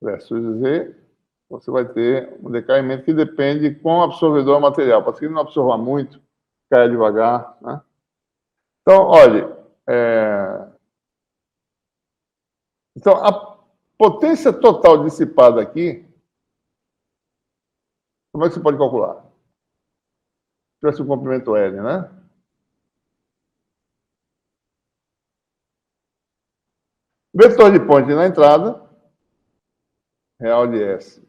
Versus Z, você vai ter um decaimento que depende de quão absorvedor é o material. Para que ele não absorva muito, caia devagar, né? Então, olhe, então, a potência total dissipada aqui, como é que você pode calcular? Se tivesse um comprimento L, né? Vetor de point na entrada, real de S,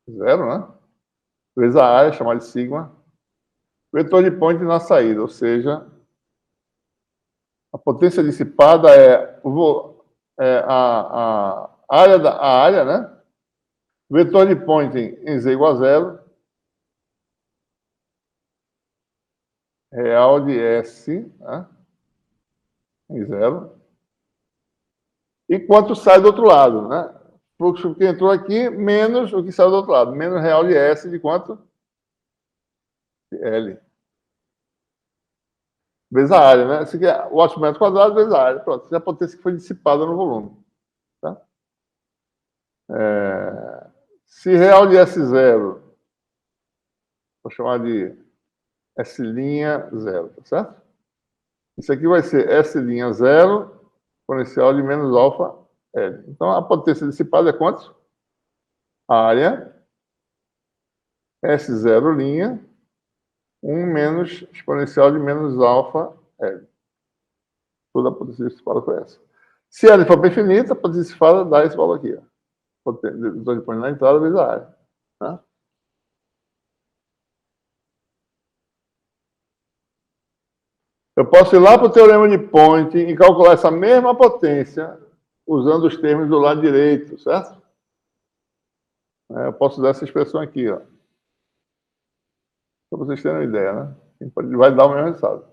zero, né? Vezes a área, chamada de sigma. Vetor de point na saída, ou seja, a potência dissipada é a área, né? Vetor de Poynting em Z igual a zero. Real de S, né? Em zero. E quanto sai do outro lado, né? O fluxo que entrou aqui, menos o que saiu do outro lado. Menos real de S de quanto? De L. Vezes a área, né? Isso aqui é o watts por metro quadrado vezes a área. Pronto, essa é a potência que foi dissipada no volume. Tá? Se real de S0, vou chamar de S'0, tá certo? Isso aqui vai ser S'0 exponencial de menos alfa L. Então, a potência dissipada é quanto? Área S0', 1 menos exponencial de menos alfa L. Toda a potência dissipada foi essa. Se L for bem infinita, a potência dissipada dá esse valor aqui. Estou depois na entrada vezes a área. Tá? Eu posso ir lá para o teorema de Poynting e calcular essa mesma potência usando os termos do lado direito, certo? Eu posso usar essa expressão aqui, ó. Para vocês terem uma ideia, né? Vai dar o mesmo resultado.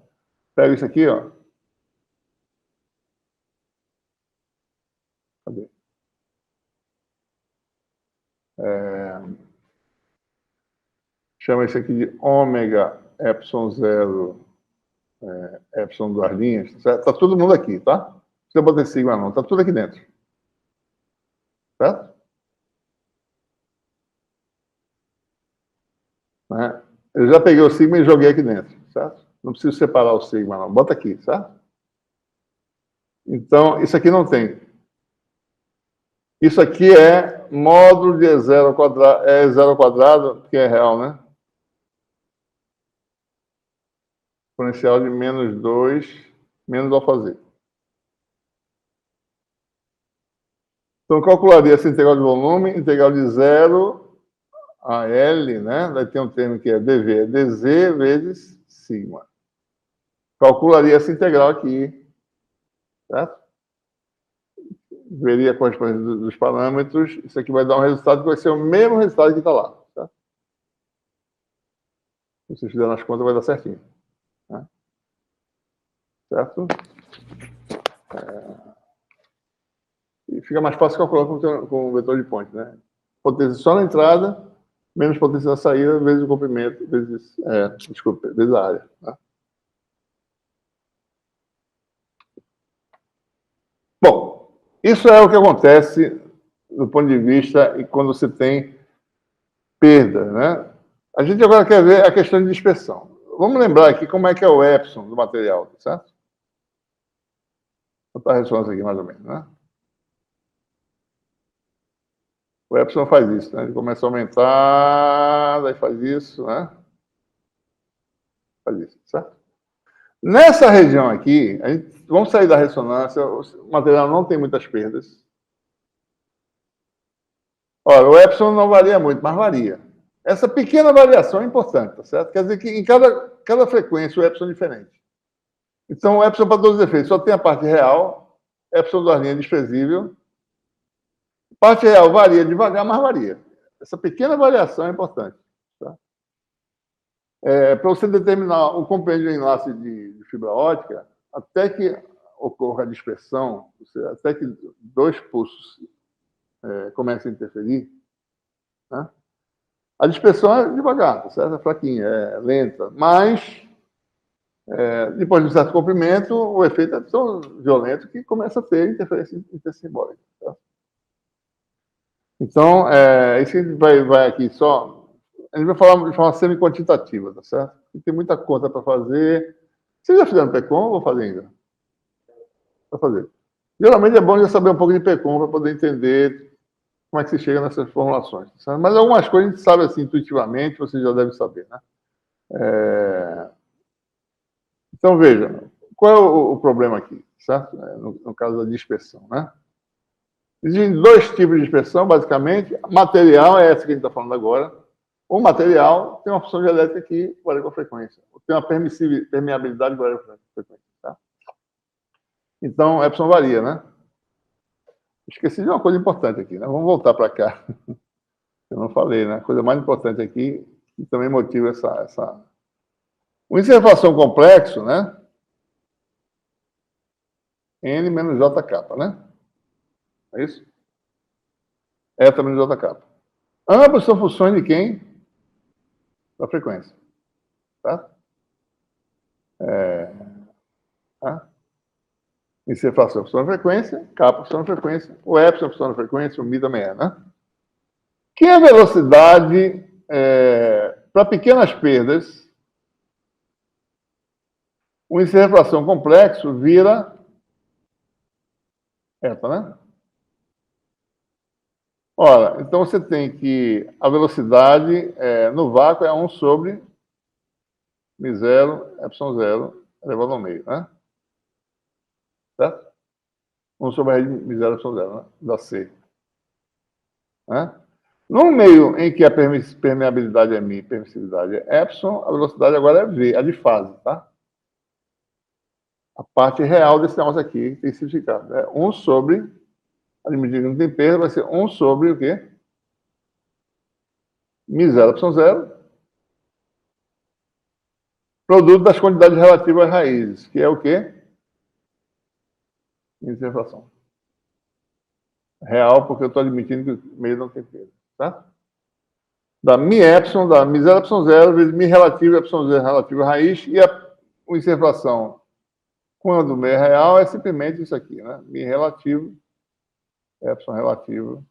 Pega isso aqui, ó. Cadê? Chama isso aqui de ômega epsilon 0, epsilon 2 linhas. Certo? Tá todo mundo aqui, tá? Não precisa botar sigma, não. Tá tudo aqui dentro. Certo? Né? Eu já peguei o sigma e joguei aqui dentro, certo? Não preciso separar o sigma, não. Bota aqui, certo? Então, isso aqui não tem. Isso aqui é módulo de E0 ao quadrado, E0 ao quadrado, que é real, né? Exponencial de menos 2, menos alfa z. Então, eu calcularia essa integral de volume, integral de 0 a L, né? Daí tem um termo que é dV, é dz vezes sigma. Calcularia essa integral aqui, certo? Veria a correspondência dos parâmetros. Isso aqui vai dar um resultado que vai ser o mesmo resultado que está lá. Certo? Se vocês fizerem as contas, vai dar certinho. Né? Certo? E fica mais fácil calcular com o vetor de Poynting, né? Potência só na entrada, menos potência na saída, vezes o comprimento, vezes, vezes a área. Tá? Bom, isso é o que acontece do ponto de vista e quando você tem perda, né? A gente agora quer ver a questão de dispersão. Vamos lembrar aqui como é que é o epsilon do material, certo? Vou botar a ressonância aqui mais ou menos, né? O epsilon faz isso, né? Ele começa a aumentar, daí faz isso, né? Faz isso, certo? Nessa região aqui, vamos sair da ressonância, o material não tem muitas perdas. Olha, o epsilon não varia muito, mas varia. Essa pequena variação é importante, tá certo? Quer dizer que em cada frequência o epsilon é diferente. Então, o epsilon, para todos os efeitos, só tem a parte real, epsilon das linhas é desprezível. Parte real varia devagar, mas varia. Essa pequena variação é importante. Tá? Para você determinar o compêndio de enlace de fibra ótica, até que ocorra a dispersão, até que dois pulsos comecem a interferir, né? A dispersão é devagar, certo? É fraquinha, é lenta, mas depois de um certo comprimento, o efeito é tão violento que começa a ter interferência intersimbólica. Tá? Então, isso que a gente vai aqui só. A gente vai falar de forma semi-quantitativa, tá certo? E tem muita conta para fazer. Vocês já fizeram PECOM ou vou fazer ainda? Vou fazer. Geralmente é bom já saber um pouco de PECOM para poder entender como é que se chega nessas formulações. Tá certo? Mas algumas coisas a gente sabe assim intuitivamente, vocês já devem saber, né? Então, veja, qual é o problema aqui, certo? No caso da dispersão, né? Existem dois tipos de dispersão, basicamente. Material é essa que a gente está falando agora. O material tem uma função dielétrica que varia com a frequência. Tem uma permeabilidade que varia com a frequência. Tá? Então, epsilon varia, né? Esqueci de uma coisa importante aqui, né? Vamos voltar para cá. Eu não falei, né? A coisa mais importante aqui, que também motiva essa... O índice de refração complexo, né? N menos JK, né? É isso? Eta menos JK. Ambos são funções de quem? Da frequência. Tá? Tá? Em ser fração função da frequência, K função da frequência, o epsilon função da frequência, o mi também é, né? Que a velocidade, para pequenas perdas, o índice de refração complexo vira eta, né? Ora, então você tem que a velocidade no vácuo é 1 sobre μ0, ε0, elevado ao meio, né? Certo? 1 sobre a rede μ0, ε0, né? Da C. Né? No meio em que a permeabilidade é μ, permissividade é epsilon, a velocidade agora é v, a de fase, tá? A parte real desse negócio aqui tem significado. É 1 sobre, a medida que não tem perda, vai ser 1 sobre o quê? μ0, ε0, produto das quantidades relativas às raízes, que é o quê? Índice de refração. Real, porque eu estou admitindo que o meio não tem perda, tá? Da mi epsilon, da μ0, ε0, vezes mi relativo, ε0 relativo à raiz, e o índice de refração, quando o meio é real, é simplesmente isso aqui, né? Mi relativo, epsilon relativo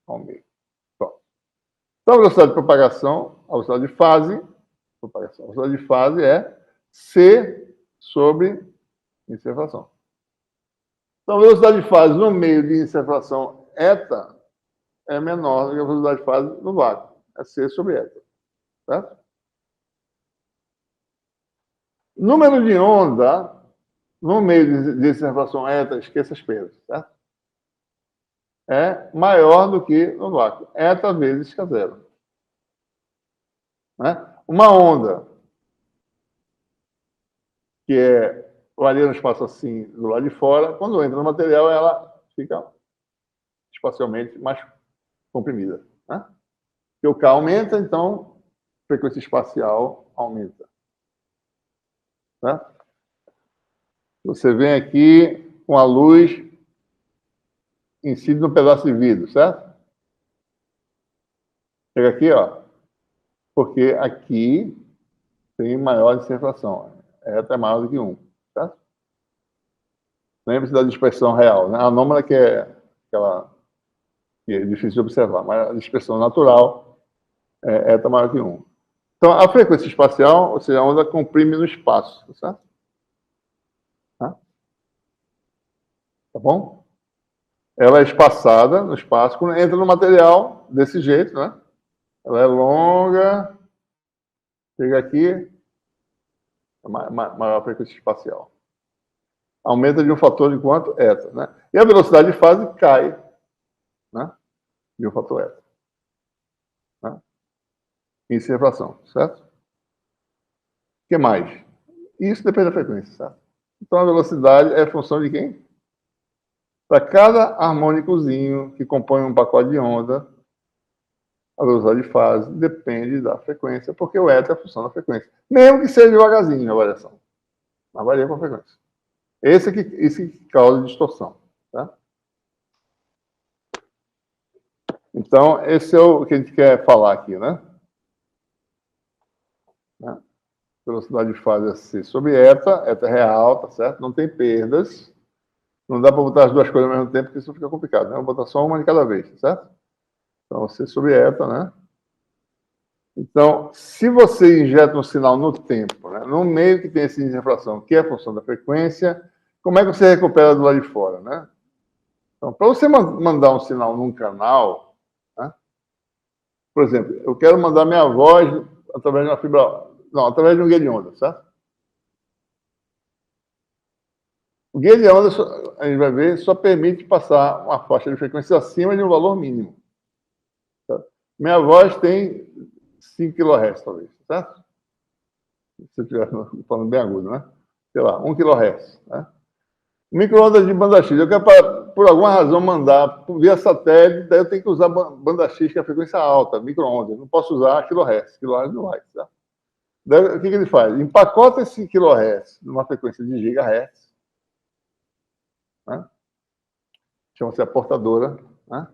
ao meio. Pronto. Então, a velocidade de propagação, a velocidade de fase, propagação, a velocidade de fase é C sobre índice de refração. Então, a velocidade de fase no meio de índice de refração eta é menor do que a velocidade de fase no vácuo. É C sobre eta. Certo? Número de onda no meio de índice de refração eta, esqueça as perdas. Certo? É maior do que no vácuo. Eta vezes K0. Né? Uma onda que varia no espaço assim do lado de fora, quando entra no material, ela fica espacialmente mais comprimida. Né? Porque o K aumenta, então a frequência espacial aumenta. Né? Você vem aqui com a luz incide no pedaço de vidro, certo? Chega aqui, ó, porque aqui tem maior dissertação. Eta é maior do que 1, certo? Lembre-se da dispersão real, né? A anômala que é aquela que é difícil de observar, mas a dispersão natural é eta maior que 1. Então, a frequência espacial, ou seja, a onda comprime no espaço, certo? Tá bom? Ela é espaçada no espaço, quando entra no material desse jeito, né? Ela é longa, chega aqui, maior frequência espacial. Aumenta de um fator de quanto? Eta, né? E a velocidade de fase cai, né? De um fator eta. Né? Índice de refração, certo? O que mais? Isso depende da frequência, certo? Então a velocidade é função de quem? Para cada harmônicozinho que compõe um pacote de onda, A velocidade de fase depende da frequência, porque o eta é a função da frequência. Mesmo que seja devagarzinho a variação. Mas varia com a frequência. Isso que causa distorção. Tá? Então, esse é o que a gente quer falar aqui, né? Velocidade de fase é C sobre eta é real, tá certo? Não tem perdas. Não dá para botar as duas coisas ao mesmo tempo, porque isso fica complicado, né? Vou botar só uma de cada vez, tá certo? Então, C sobre eta, né? Então, se você injeta um sinal no tempo, né? No meio que tem esse índice de refração, que é a função da frequência, como é que você recupera do lado de fora, né? Então, para você mandar um sinal num canal, né? Por exemplo, eu quero mandar minha voz através de uma fibra... Não, através de um guia de onda, certo? O guia de onda, a gente vai ver, só permite passar uma faixa de frequência acima de um valor mínimo. Certo? Minha voz tem 5 kHz, talvez, certo? Se eu estiver falando bem agudo, né? Sei lá, 1 kHz. Né? Micro-ondas de banda X. Eu quero, por alguma razão, mandar via satélite, daí eu tenho que usar banda X, que é a frequência alta, micro-ondas. Não posso usar kHz. kHz não vai. Tá? Daí, o que ele faz? Empacota esse kHz numa frequência de gigahertz, né? Chama-se a portadora, né?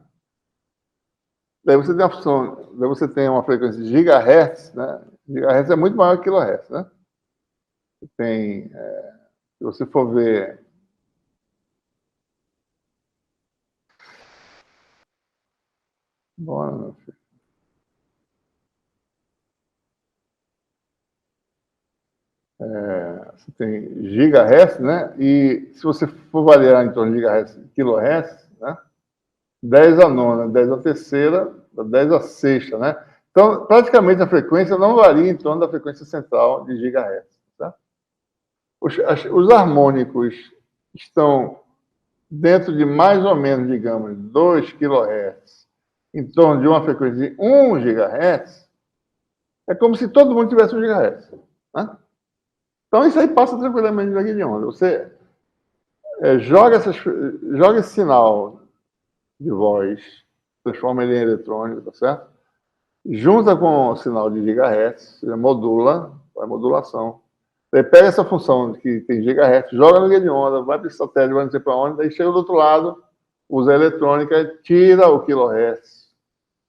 Daí você tem a função, daí você tem uma frequência de gigahertz, né? Gigahertz é muito maior que kHz, né? Tem, se você for ver... Bora, meu filho. Você tem gigahertz, né? E se você for variar em torno de gigahertz e quilohertz, né? 10 a nona, 10 a terceira, 10 a sexta, né? Então, praticamente a frequência não varia em torno da frequência central de gigahertz. Tá? Os harmônicos estão dentro de mais ou menos, digamos, 2 kHz, em torno de uma frequência de 1 GHz, é como se todo mundo tivesse 1 GHz. Né? Então, isso aí passa tranquilamente na guia de onda. Você joga esse sinal de voz, transforma ele em eletrônico, tá certo? Junta com o sinal de gigahertz, modula, faz modulação. Daí pega essa função que tem gigahertz, joga no guia de onda, vai para esse satélite, vai não sei para onde, daí chega do outro lado, usa a eletrônica, tira o kilohertz,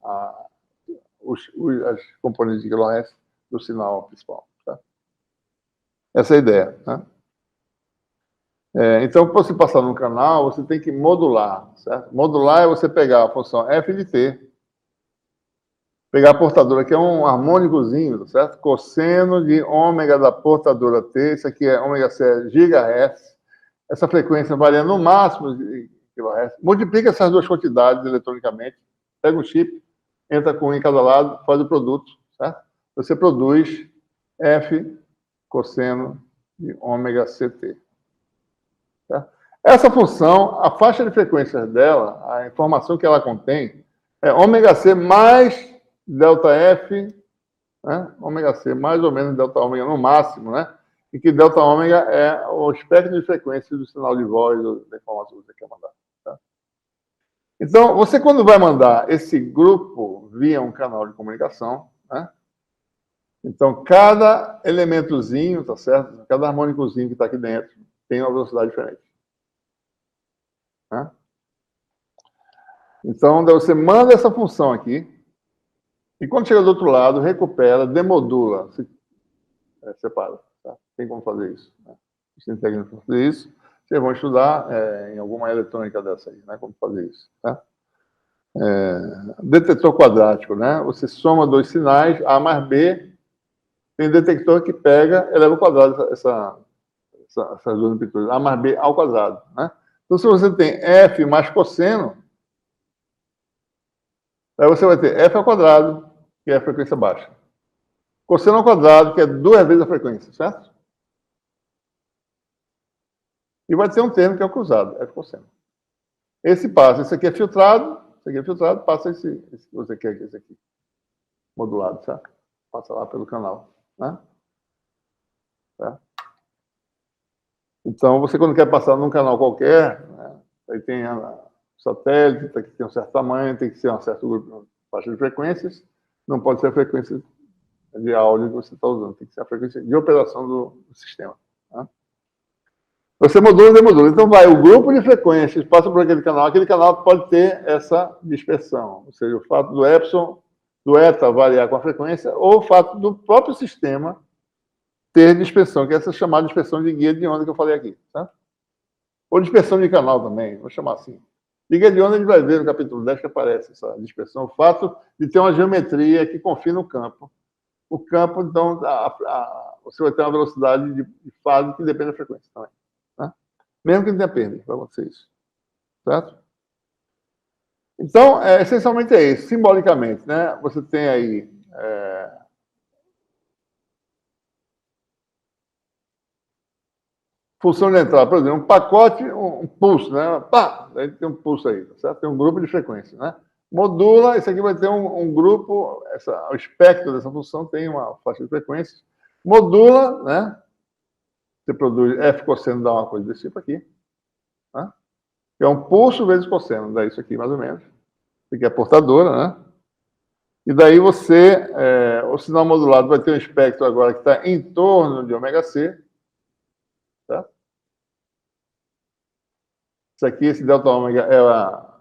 as componentes de kilohertz do sinal principal. Tá? Essa é a ideia. Né? Então, para você passar num canal, você tem que modular. Certo? Modular é você pegar a função f de t, pegar a portadora, que é um harmônicozinho, certo? Cosseno de ômega da portadora t, isso aqui é ômega c é gigahertz, essa frequência varia no máximo de kHz, multiplica essas duas quantidades eletronicamente, pega um chip, entra com um em cada lado, faz o produto, certo? Você produz f cosseno de ômega ct. Certo? Essa função, a faixa de frequências dela, a informação que ela contém, é ômega c mais delta F, né? Ômega C, mais ou menos delta ômega no máximo, né? E que delta ômega é o espectro de frequência do sinal de voz, da informação que você quer mandar. Tá? Então, você quando vai mandar esse grupo via um canal de comunicação, né? Então, cada elementozinho, tá certo? Cada harmônicozinho que está aqui dentro tem uma velocidade diferente. Né? Então, você manda essa função aqui, e quando chega do outro lado, recupera, demodula, separa. Tá? Tem como fazer isso. Né? Tem técnica para fazer isso. Vocês vão estudar em alguma eletrônica dessa aí, né? Como fazer isso. Tá? Detetor quadrático, né? Você soma dois sinais, A mais B, tem detector que pega, eleva ao quadrado essas duas amplitudes, A mais B ao quadrado. Né? Então, se você tem F mais cosseno, aí você vai ter F ao quadrado, que é a frequência baixa. Cosseno ao quadrado, que é 2 vezes a frequência, certo? E vai ter um termo que é o cruzado, F cosseno. Esse passa, esse aqui é filtrado, passa esse você quer esse aqui, modulado, certo? Passa lá pelo canal. Né? Tá? Então, você quando quer passar num canal qualquer, né, aí tem satélite, tem que ter um certo tamanho, tem que ser um certo grupo, faixa de frequências, não pode ser a frequência de áudio que você está usando, tem que ser a frequência de operação do sistema. Tá? Você modula e demodula. Então, o grupo de frequências passa por aquele canal pode ter essa dispersão, ou seja, o fato do epsilon, do eta variar com a frequência, ou o fato do próprio sistema ter dispersão, que é essa chamada dispersão de guia de onda que eu falei aqui. Tá? Ou dispersão de canal também, vou chamar assim. De guia de onda, a gente vai ver no capítulo 10 que aparece essa dispersão, o fato de ter uma geometria que confina no campo. O campo, então, você vai ter uma velocidade de fase que depende da frequência também. Tá? Mesmo que não tenha perda, vai acontecer isso. Certo? Então, essencialmente é isso. Simbolicamente, né? Você tem aí função de entrada, por exemplo, um pacote, um pulso, né? Pá, aí tem um pulso aí, tá certo? Tem um grupo de frequência, né? Modula, isso aqui vai ter um grupo, o espectro dessa função tem uma faixa de frequências. Modula, né? Você produz F cosseno, dá uma coisa desse tipo aqui. Né? É um pulso vezes cosseno, dá isso aqui mais ou menos. Isso aqui é a portadora, né? E daí o sinal modulado vai ter um espectro agora que está em torno de ômega C. Tá? Isso aqui, esse delta ômega é a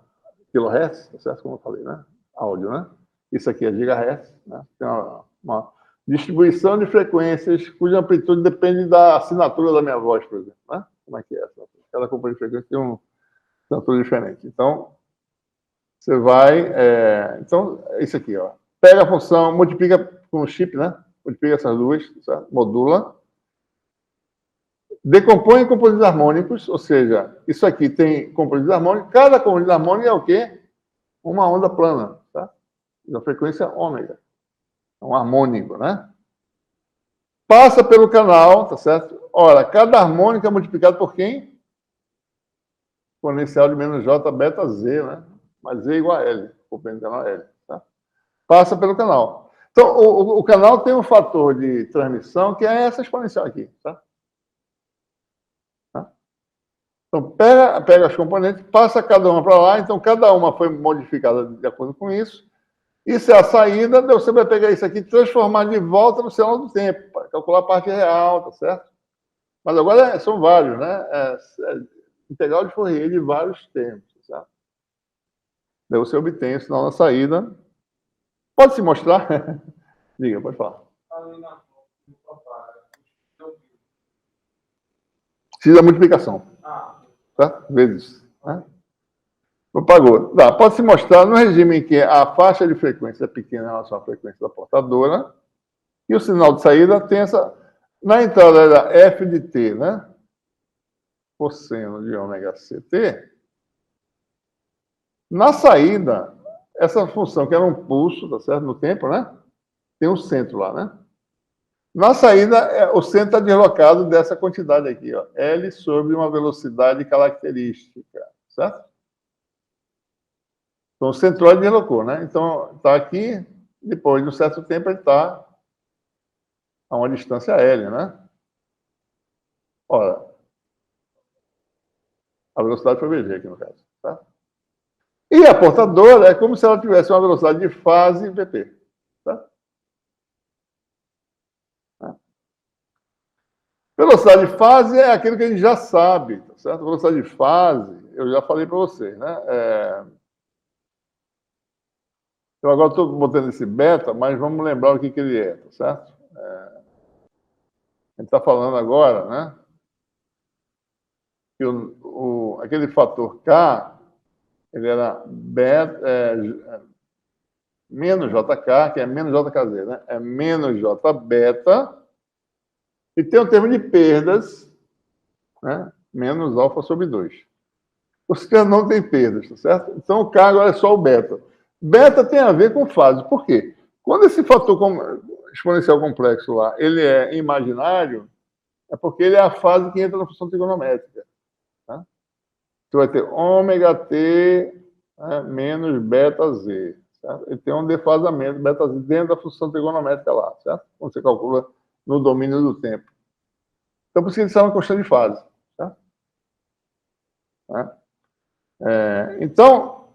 kHz, tá certo? Como eu falei, né? Áudio, né? Isso aqui é gigahertz, né? Tem uma distribuição de frequências cuja amplitude depende da assinatura da minha voz, por exemplo, né? Como é que é essa? Cada componente de frequência tem uma assinatura diferente. Então, você vai... então, é isso aqui, ó. Pega a função, multiplica com o chip, né? Multiplica essas duas, certo? Modula. Decompõe em componentes harmônicos, ou seja, isso aqui tem componentes harmônicos. Cada componente harmônico é o quê? Uma onda plana, tá? Da frequência ômega. É um harmônico, né? Passa pelo canal, tá certo? Ora, cada harmônica é multiplicado por quem? Exponencial de menos J beta Z, né? Mas Z igual a L, componente do canal L, tá? Passa pelo canal. Então, o canal tem um fator de transmissão que é essa exponencial aqui, tá? Então, pega as componentes, passa cada uma para lá, então cada uma foi modificada de acordo com isso. Isso é a saída, você vai pegar isso aqui e transformar de volta no sinal do tempo, para calcular a parte real, tá certo? Mas agora são vários, né? Integral de Fourier de vários tempos, tá certo? Daí você obtém o sinal na saída. Pode se mostrar? Diga, pode falar. Precisa da multiplicação. Tá? Vezes. Né? Propagou. Pode se mostrar no regime em que a faixa de frequência é pequena em relação à frequência da portadora e o sinal de saída tem essa... Na entrada era f de t, né? Cosseno de ômega ct. Na saída, essa função que era um pulso, tá certo? No tempo, né? Tem um centro lá, né? Na saída, o centro está deslocado dessa quantidade aqui, ó, L sobre uma velocidade característica, certo? Então, o centroide deslocou, né? Então, está aqui, depois de um certo tempo, ele está a uma distância L, né? Ora, a velocidade foi VG aqui no caso, tá? E a portadora é como se ela tivesse uma velocidade de fase VP, tá? Velocidade de fase é aquilo que a gente já sabe, tá certo? Velocidade de fase, eu já falei para vocês, né? Eu agora estou botando esse beta, mas vamos lembrar o que ele é, tá certo? A gente está falando agora, né? Que aquele fator K, ele era beta, menos JK, que é menos JKZ, né? É menos J beta, e tem um termo de perdas, né? Menos alfa sobre 2. O sistema não tem perdas, tá certo? Então o K agora é só o beta. Beta tem a ver com fase. Por quê? Quando esse fator exponencial complexo lá, ele é imaginário, é porque ele é a fase que entra na função trigonométrica. Tá? Você vai ter ômega t, né, menos beta z. Certo? Ele tem um defasamento beta z dentro da função trigonométrica lá, certo? Quando você calcula no domínio do tempo. Então, por isso que eles são uma constante de fase. Certo? Então,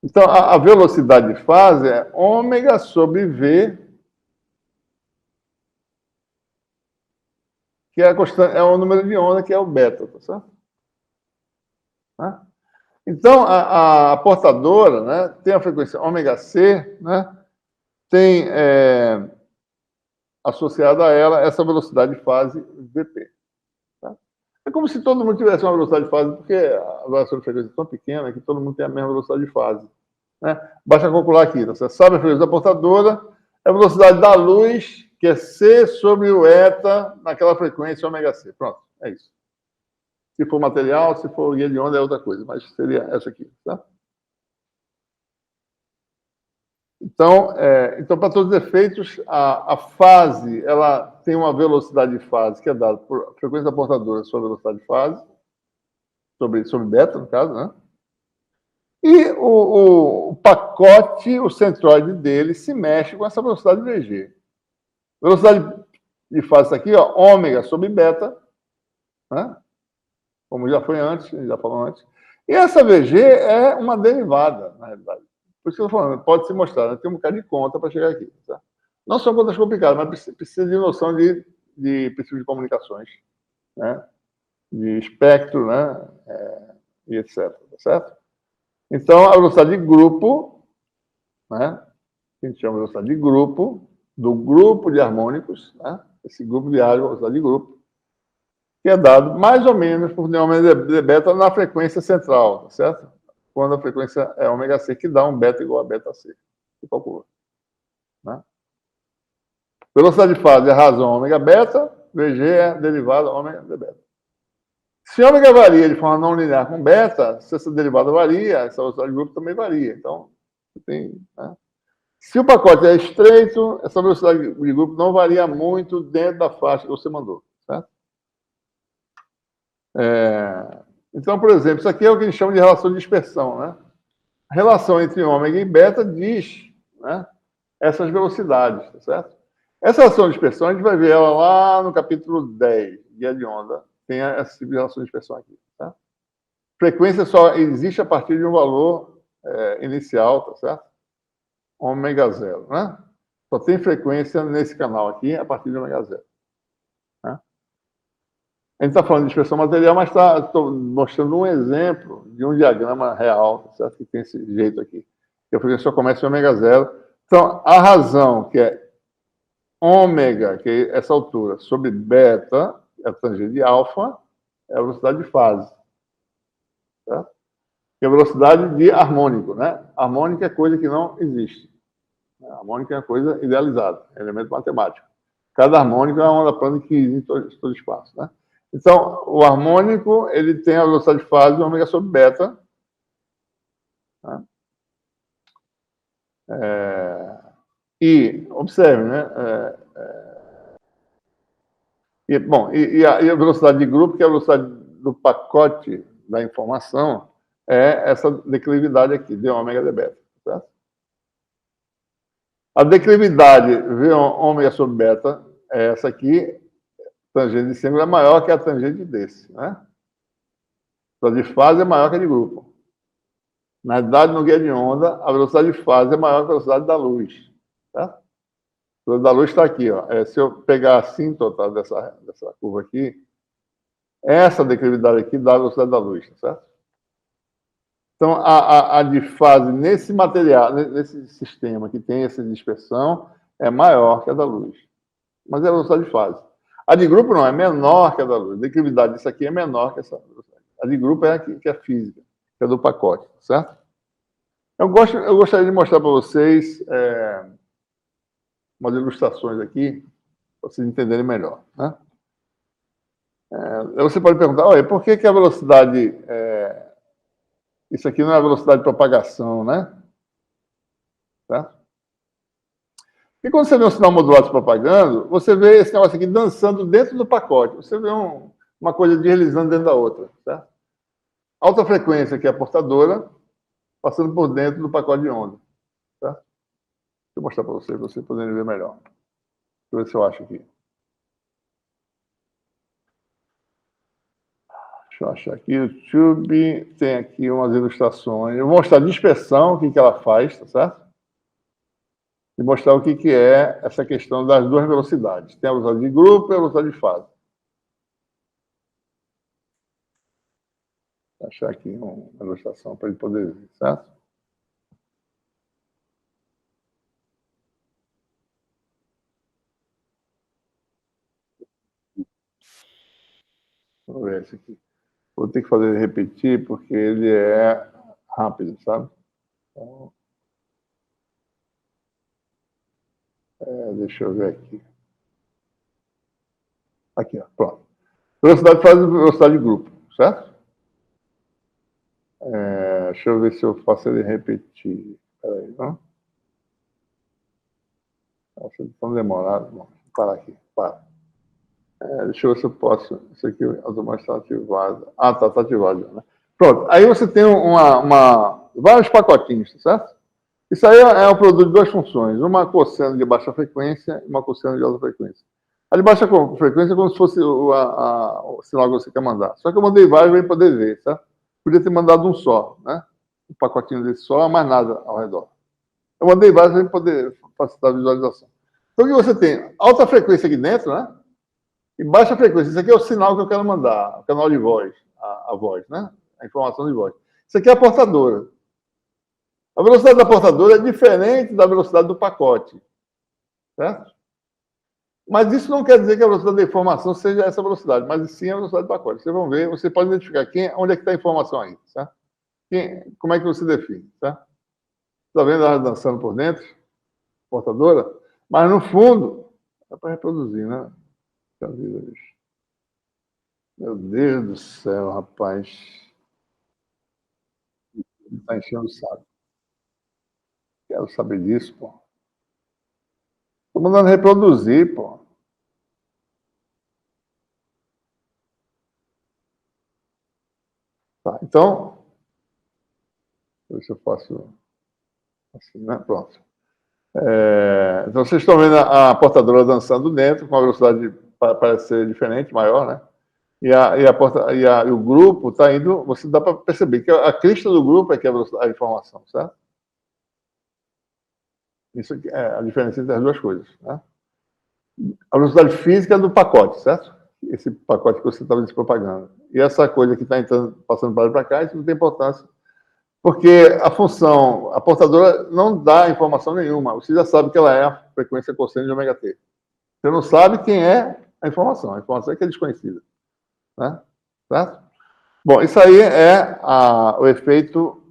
Então, a velocidade de fase é ômega sobre V, que é, é o número de onda, que é o beta, tá certo? Né? Então, a portadora, né, tem a frequência ômega C, né, tem associada a ela essa velocidade de fase Vp. Tá? É como se todo mundo tivesse uma velocidade de fase, porque a variação de frequência é tão pequena que todo mundo tem a mesma velocidade de fase. Né? Basta calcular aqui. Você sabe a frequência da portadora, é a velocidade da luz, que é C sobre o eta, naquela frequência ômega C. Pronto, é isso. Se for material, se for guia de onda, é outra coisa, mas seria essa aqui. Tá? Então, para todos os efeitos, a fase ela tem uma velocidade de fase que é dada por frequência da portadora sobre a velocidade de fase, sobre beta, no caso, né? E o pacote, o centroide dele, se mexe com essa velocidade VG. Velocidade de fase está aqui, ó, ômega sobre beta, né? Como já foi antes, já falou antes. E essa VG é uma derivada, na realidade. Por isso que eu estou falando, pode se mostrar, né? Tem um bocado de conta para chegar aqui. Tá? Não são contas complicadas, mas precisa de noção de princípio de comunicações, né? De espectro, né? E etc. Tá certo? Então, a velocidade de grupo, né? Que a gente chama de velocidade de grupo, do grupo de harmônicos, né? Esse grupo de área, velocidade de grupo, que é dado mais ou menos por ômega de beta na frequência central, tá certo? Quando a frequência é ômega C, que dá um beta igual a beta C. Que calcula. Né? Velocidade de fase é razão ômega beta, VG é derivada ômega de beta. Se ômega varia de forma não linear com beta, se essa derivada varia, essa velocidade de grupo também varia. Então, tem. Né? Se o pacote é estreito, essa velocidade de grupo não varia muito dentro da faixa que você mandou. Certo? Então, por exemplo, isso aqui é o que a gente chama de relação de dispersão. Né? A relação entre ômega e beta diz, né, essas velocidades, tá certo? Essa relação de dispersão, a gente vai ver ela lá no capítulo 10, guia de onda. Tem essa relação de dispersão aqui. Tá? Frequência só existe a partir de um valor inicial, tá certo? Ômega zero, né? Só tem frequência nesse canal aqui a partir de ômega zero. Né? A gente está falando de dispersão material, mas estou mostrando um exemplo de um diagrama real, tá certo? Que tem esse jeito aqui. Que a frequência só começa em ômega zero. Então, a razão que é ômega, que é essa altura, sobre beta, é a tangente de alfa, é a velocidade de fase. Certo? Que é a velocidade de harmônico, né? Harmônica é coisa que não existe. A harmônica é uma coisa idealizada, é elemento matemático. Cada harmônico é uma onda plana que existe em todo espaço. Né? Então, o harmônico ele tem a velocidade de fase de ômega sobre beta. Né? E, observe, né? E a velocidade de grupo, que é a velocidade do pacote da informação, é essa declividade aqui, de ômega de beta. Certo? A declividade V ômega sobre beta é essa aqui, tangente de símbolo é maior que a tangente desse, né? A velocidade de fase é maior que a de grupo. Na realidade, no guia de onda, a velocidade de fase é maior que a velocidade da luz. Tá? A velocidade da luz está aqui. Ó. Se eu pegar a assíntota dessa curva aqui, essa declividade aqui dá a velocidade da luz, tá certo? Então, a de fase nesse material, nesse sistema que tem essa dispersão, é maior que a da luz. Mas é a velocidade de fase. A de grupo não, é menor que a da luz. A declividade disso aqui é menor que essa velocidade. A de grupo é a que é física, que é do pacote, certo? Eu gostaria de mostrar para vocês umas ilustrações aqui, para vocês entenderem melhor. Né? Você pode perguntar, olha, por que a velocidade... isso aqui não é a velocidade de propagação, né? Certo? E quando você vê um sinal modulado se propagando, você vê esse negócio aqui dançando dentro do pacote. Você vê uma coisa deslizando dentro da outra. Certo? Alta frequência, que é a portadora, passando por dentro do pacote de onda. Tá? Deixa eu mostrar para vocês poderem ver melhor. Deixa eu ver se eu acho aqui. Deixa eu achar aqui. YouTube tem aqui umas ilustrações. Eu vou mostrar a dispersão, o que ela faz, tá certo? E mostrar o que é essa questão das duas velocidades. Tem a velocidade de grupo e a velocidade de fase. Vou achar aqui uma ilustração para ele poder ver, certo? Vamos ver esse aqui. Vou ter que fazer ele repetir, porque ele é rápido, sabe? Então, deixa eu ver aqui. Aqui, ó, pronto. Velocidade de fase e velocidade de grupo, certo? Deixa eu ver se eu faço ele repetir. Peraí, não? Nossa, é tão demorado. Bom, parar aqui, para. Deixa eu ver se eu posso. Isso aqui automático está ativado. Ah, tá ativado, né? Pronto. Aí você tem vários pacotinhos, certo? Isso aí é um produto de duas funções. Uma cosseno de baixa frequência e uma cosseno de alta frequência. A de baixa frequência é como se fosse o sinal que você quer mandar. Só que eu mandei vários para poder ver, certo? Podia ter mandado um só, né? Um pacotinho desse só, mais nada ao redor. Eu mandei vários para poder facilitar a visualização. Então, o que você tem? Alta frequência aqui dentro, né? E baixa frequência. Isso aqui é o sinal que eu quero mandar, o canal de voz, a voz, né? A informação de voz. Isso aqui é a portadora. A velocidade da portadora é diferente da velocidade do pacote, certo? Mas isso não quer dizer que a velocidade da informação seja essa velocidade, mas sim a velocidade do pacote. Vocês vão ver, você pode identificar onde é que está a informação aí, certo? Como é que você define, certo? Está vendo ela dançando por dentro? Portadora? Mas no fundo, dá para reproduzir, né? Meu Deus do céu, rapaz. Ele está enchendo o saco. Quero saber disso, pô. Estou mandando reproduzir, pô. Tá, então, deixa eu ver se eu faço assim, né? Pronto. Então, vocês estão vendo a portadora dançando dentro, com a velocidade parece ser diferente, maior, né? E o grupo está indo, você dá para perceber que a crista do grupo é que é a informação, certo? Isso é a diferença entre as duas coisas, né? A velocidade física é do pacote, certo? Esse pacote que você estava dizendo propaganda. E essa coisa que está entrando, passando para lá e para cá, isso não tem importância. Porque a função, a portadora não dá informação nenhuma. Você já sabe que ela é a frequência cosseno de ômega t. Você não sabe quem é a informação é que é desconhecida. Né? Certo? Bom, isso aí é o efeito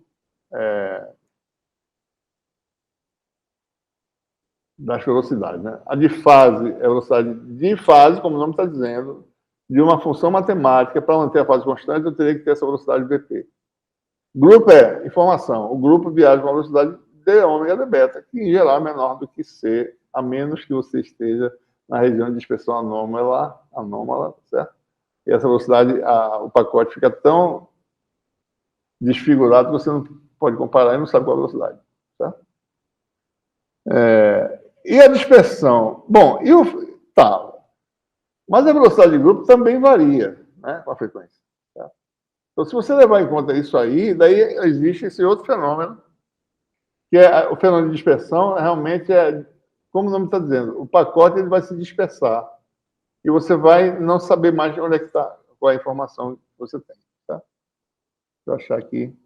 das velocidades. Né? A de fase é a velocidade de fase, como o nome está dizendo, de uma função matemática. Para manter a fase constante, eu teria que ter essa velocidade Vp. Grupo é informação. O grupo viaja com a velocidade de ômega de beta, que em geral é menor do que C, a menos que você esteja na região de dispersão anômala, certo? E essa velocidade, o pacote fica tão desfigurado que você não pode comparar e não sabe qual a velocidade, certo? E a dispersão? Bom, tá. Mas a velocidade de grupo também varia, né, com a frequência. Certo? Então, se você levar em conta isso aí, daí existe esse outro fenômeno, que é o fenômeno de dispersão, realmente como o nome está dizendo, o pacote ele vai se dispersar. E você vai não saber mais onde é que está, qual é a informação que você tem. Tá? Deixa eu achar aqui.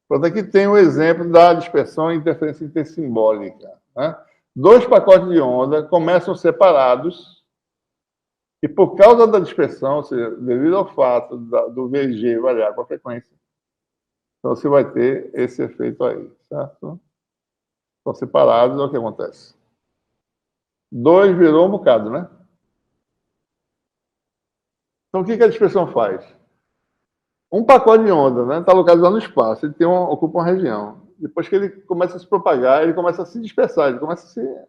Pronto, aqui tem o exemplo da dispersão e interferência intersimbólica. Né? Dois pacotes de onda começam separados e, por causa da dispersão, ou seja, devido ao fato do VG variar com a frequência, então você vai ter esse efeito aí, certo? Estão separados, olha o que acontece. 2 virou um bocado, né? Então, o que a dispersão faz? Um pacote de onda, né? Está localizado no espaço, ele ocupa uma região. Depois que ele começa a se propagar, ele começa a se dispersar, ele começa a se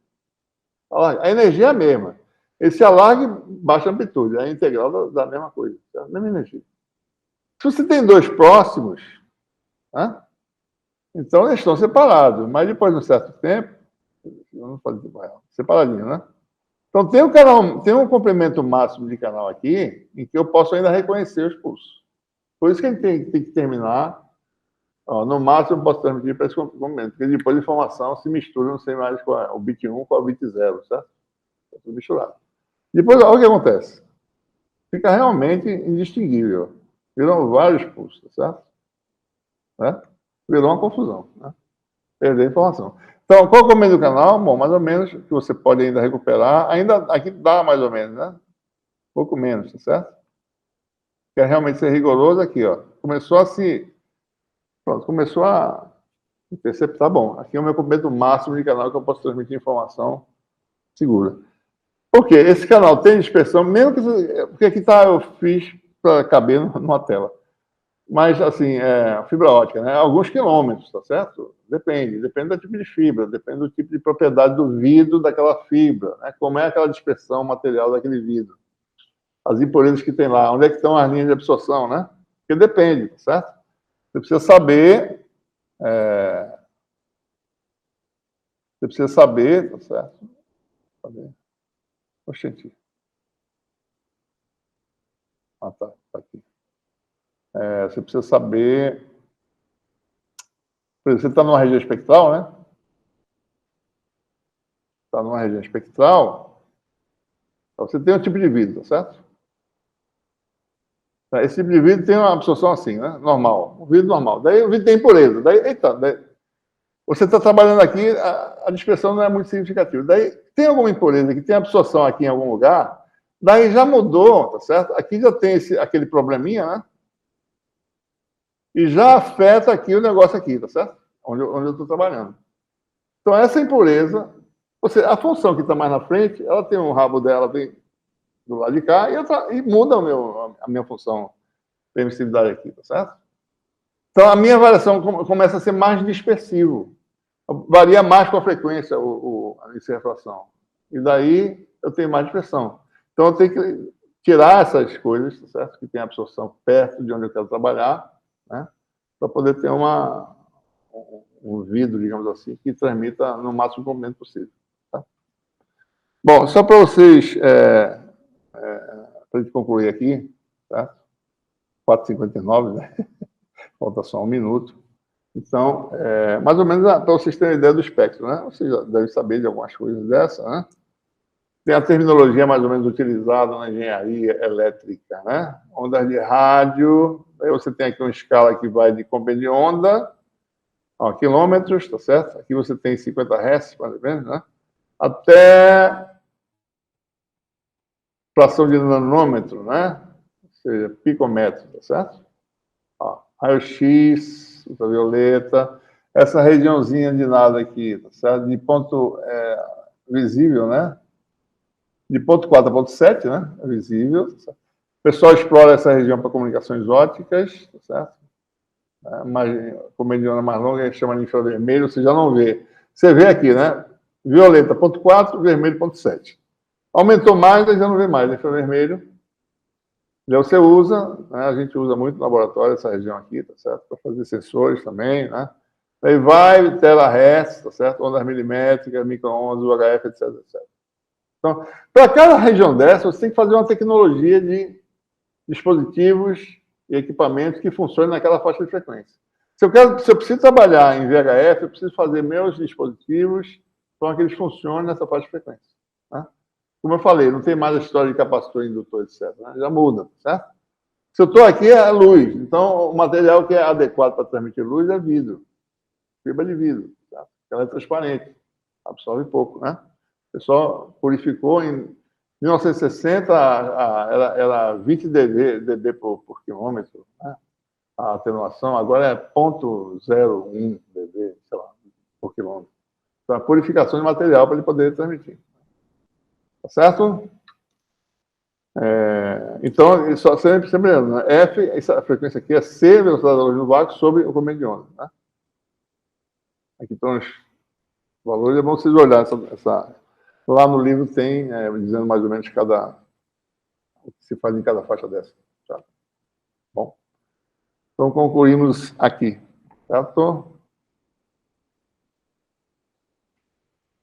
alargar. A energia é a mesma. Ele se alarga e baixa a amplitude, é a integral da mesma coisa, da mesma energia. Se você tem dois próximos, né? Então eles estão separados, mas depois de um certo tempo, não pode separadinho, né? Então tem um comprimento máximo de canal aqui, em que eu posso ainda reconhecer os pulsos. Por isso que a gente tem que terminar. Ó, no máximo, eu posso transmitir para esse momento, porque depois a informação se mistura, não sei mais qual é o bit 1 com o bit 0, certo? É tudo misturado. Depois, olha o que acontece. Fica realmente indistinguível. Viram vários pulsos, certo? Né? Virou uma confusão. Né? Perder a informação. Então, qual é o comando do canal? Bom, mais ou menos, que você pode ainda recuperar. Ainda aqui dá mais ou menos, né? Pouco menos, tá certo? Quer realmente ser rigoroso aqui, ó. Começou a se... Pronto, começou a interceptar. Bom, aqui é o meu comprimento máximo de canal que eu posso transmitir informação segura. Por quê? Esse canal tem dispersão, mesmo que... Porque aqui tá, eu fiz para caber numa tela. Mas, assim, fibra ótica, né? Alguns quilômetros, tá certo? Depende do tipo de fibra, depende do tipo de propriedade do vidro daquela fibra, né? Como é aquela dispersão material daquele vidro. As impurezas que tem lá, onde é que estão as linhas de absorção, né? Porque depende, tá certo? Você precisa saber... Você precisa saber, tá certo? Oxente. Ah, tá aqui. Você precisa saber... Por exemplo, você está numa região espectral, né? Está numa região espectral, você tem um tipo de vidro, tá certo? Esse tipo de vidro tem uma absorção assim, né? Normal. O vidro normal. Daí o vidro tem impureza. Daí você está trabalhando aqui, a dispersão não é muito significativa. Daí tem alguma impureza que tem absorção aqui em algum lugar, daí já mudou, tá certo? Aqui já tem aquele probleminha, né? E já afeta aqui o negócio aqui, tá certo? Onde eu estou trabalhando. Então, essa impureza, a função que está mais na frente, ela tem um rabo dela bem do lado de cá e muda a minha função de permissividade aqui, tá certo? Então, a minha variação começa a ser mais dispersivo. Varia mais com a frequência a refração. E daí eu tenho mais dispersão. Então, eu tenho que tirar essas coisas, tá certo? Que tem absorção perto de onde eu quero trabalhar, né? Para poder ter um vidro, digamos assim, que transmita no máximo comprimento possível. Tá? Bom, só para vocês, para a gente concluir aqui, tá? 4h59, né? Falta só um minuto. Então, mais ou menos para vocês terem ideia do espectro, né? Vocês já devem saber de algumas coisas dessa, né? Tem a terminologia mais ou menos utilizada na engenharia elétrica, né? Ondas de rádio, aí você tem aqui uma escala que vai de comprimento de onda, ó, quilômetros, tá certo? Aqui você tem 50 Hz, mais ou menos, né? Até fração de nanômetro, né? Ou seja, picômetro, tá certo? Raio-X, ultravioleta, essa regiãozinha de nada aqui, tá certo? De ponto visível, né? De ponto 4 a ponto 7, né? É visível. Tá certo? O pessoal explora essa região para comunicações ópticas, tá certo? Como mediana mais longa, chama de infravermelho, você já não vê. Você vê aqui, né? Violeta, ponto 4, vermelho, ponto 7. Aumentou mais, já não vê mais, infravermelho. Já você usa, né, a gente usa muito no laboratório essa região aqui, tá certo? Para fazer sensores também, né? Aí vai terahertz, tá certo? Ondas milimétricas, micro-ondas, UHF, etc, etc. Então, para cada região dessa, você tem que fazer uma tecnologia de dispositivos e equipamentos que funcionem naquela faixa de frequência. Se eu preciso trabalhar em VHF, eu preciso fazer meus dispositivos para que eles funcionem nessa faixa de frequência. Né? Como eu falei, não tem mais a história de capacitor, indutor, etc. Né? Já muda, certo? Se eu estou aqui, é luz. Então, o material que é adequado para transmitir luz é vidro. Fibra de vidro. Certo? Ela é transparente. Absorve pouco, né? O pessoal purificou em 1960, era 20 dB por quilômetro, né? A atenuação. Agora é 0,01 dB, sei lá, por quilômetro. Então, a purificação de material para ele poder transmitir. Tá certo? Então, sempre lembrando, né? F, essa frequência aqui é C, velocidade da luz no vácuo, sobre o comprimento de onda. Né? Aqui estão os valores, é bom vocês olharem lá no livro tem, dizendo mais ou menos o que se faz em cada faixa dessa. Tá? Bom, então concluímos aqui. Certo?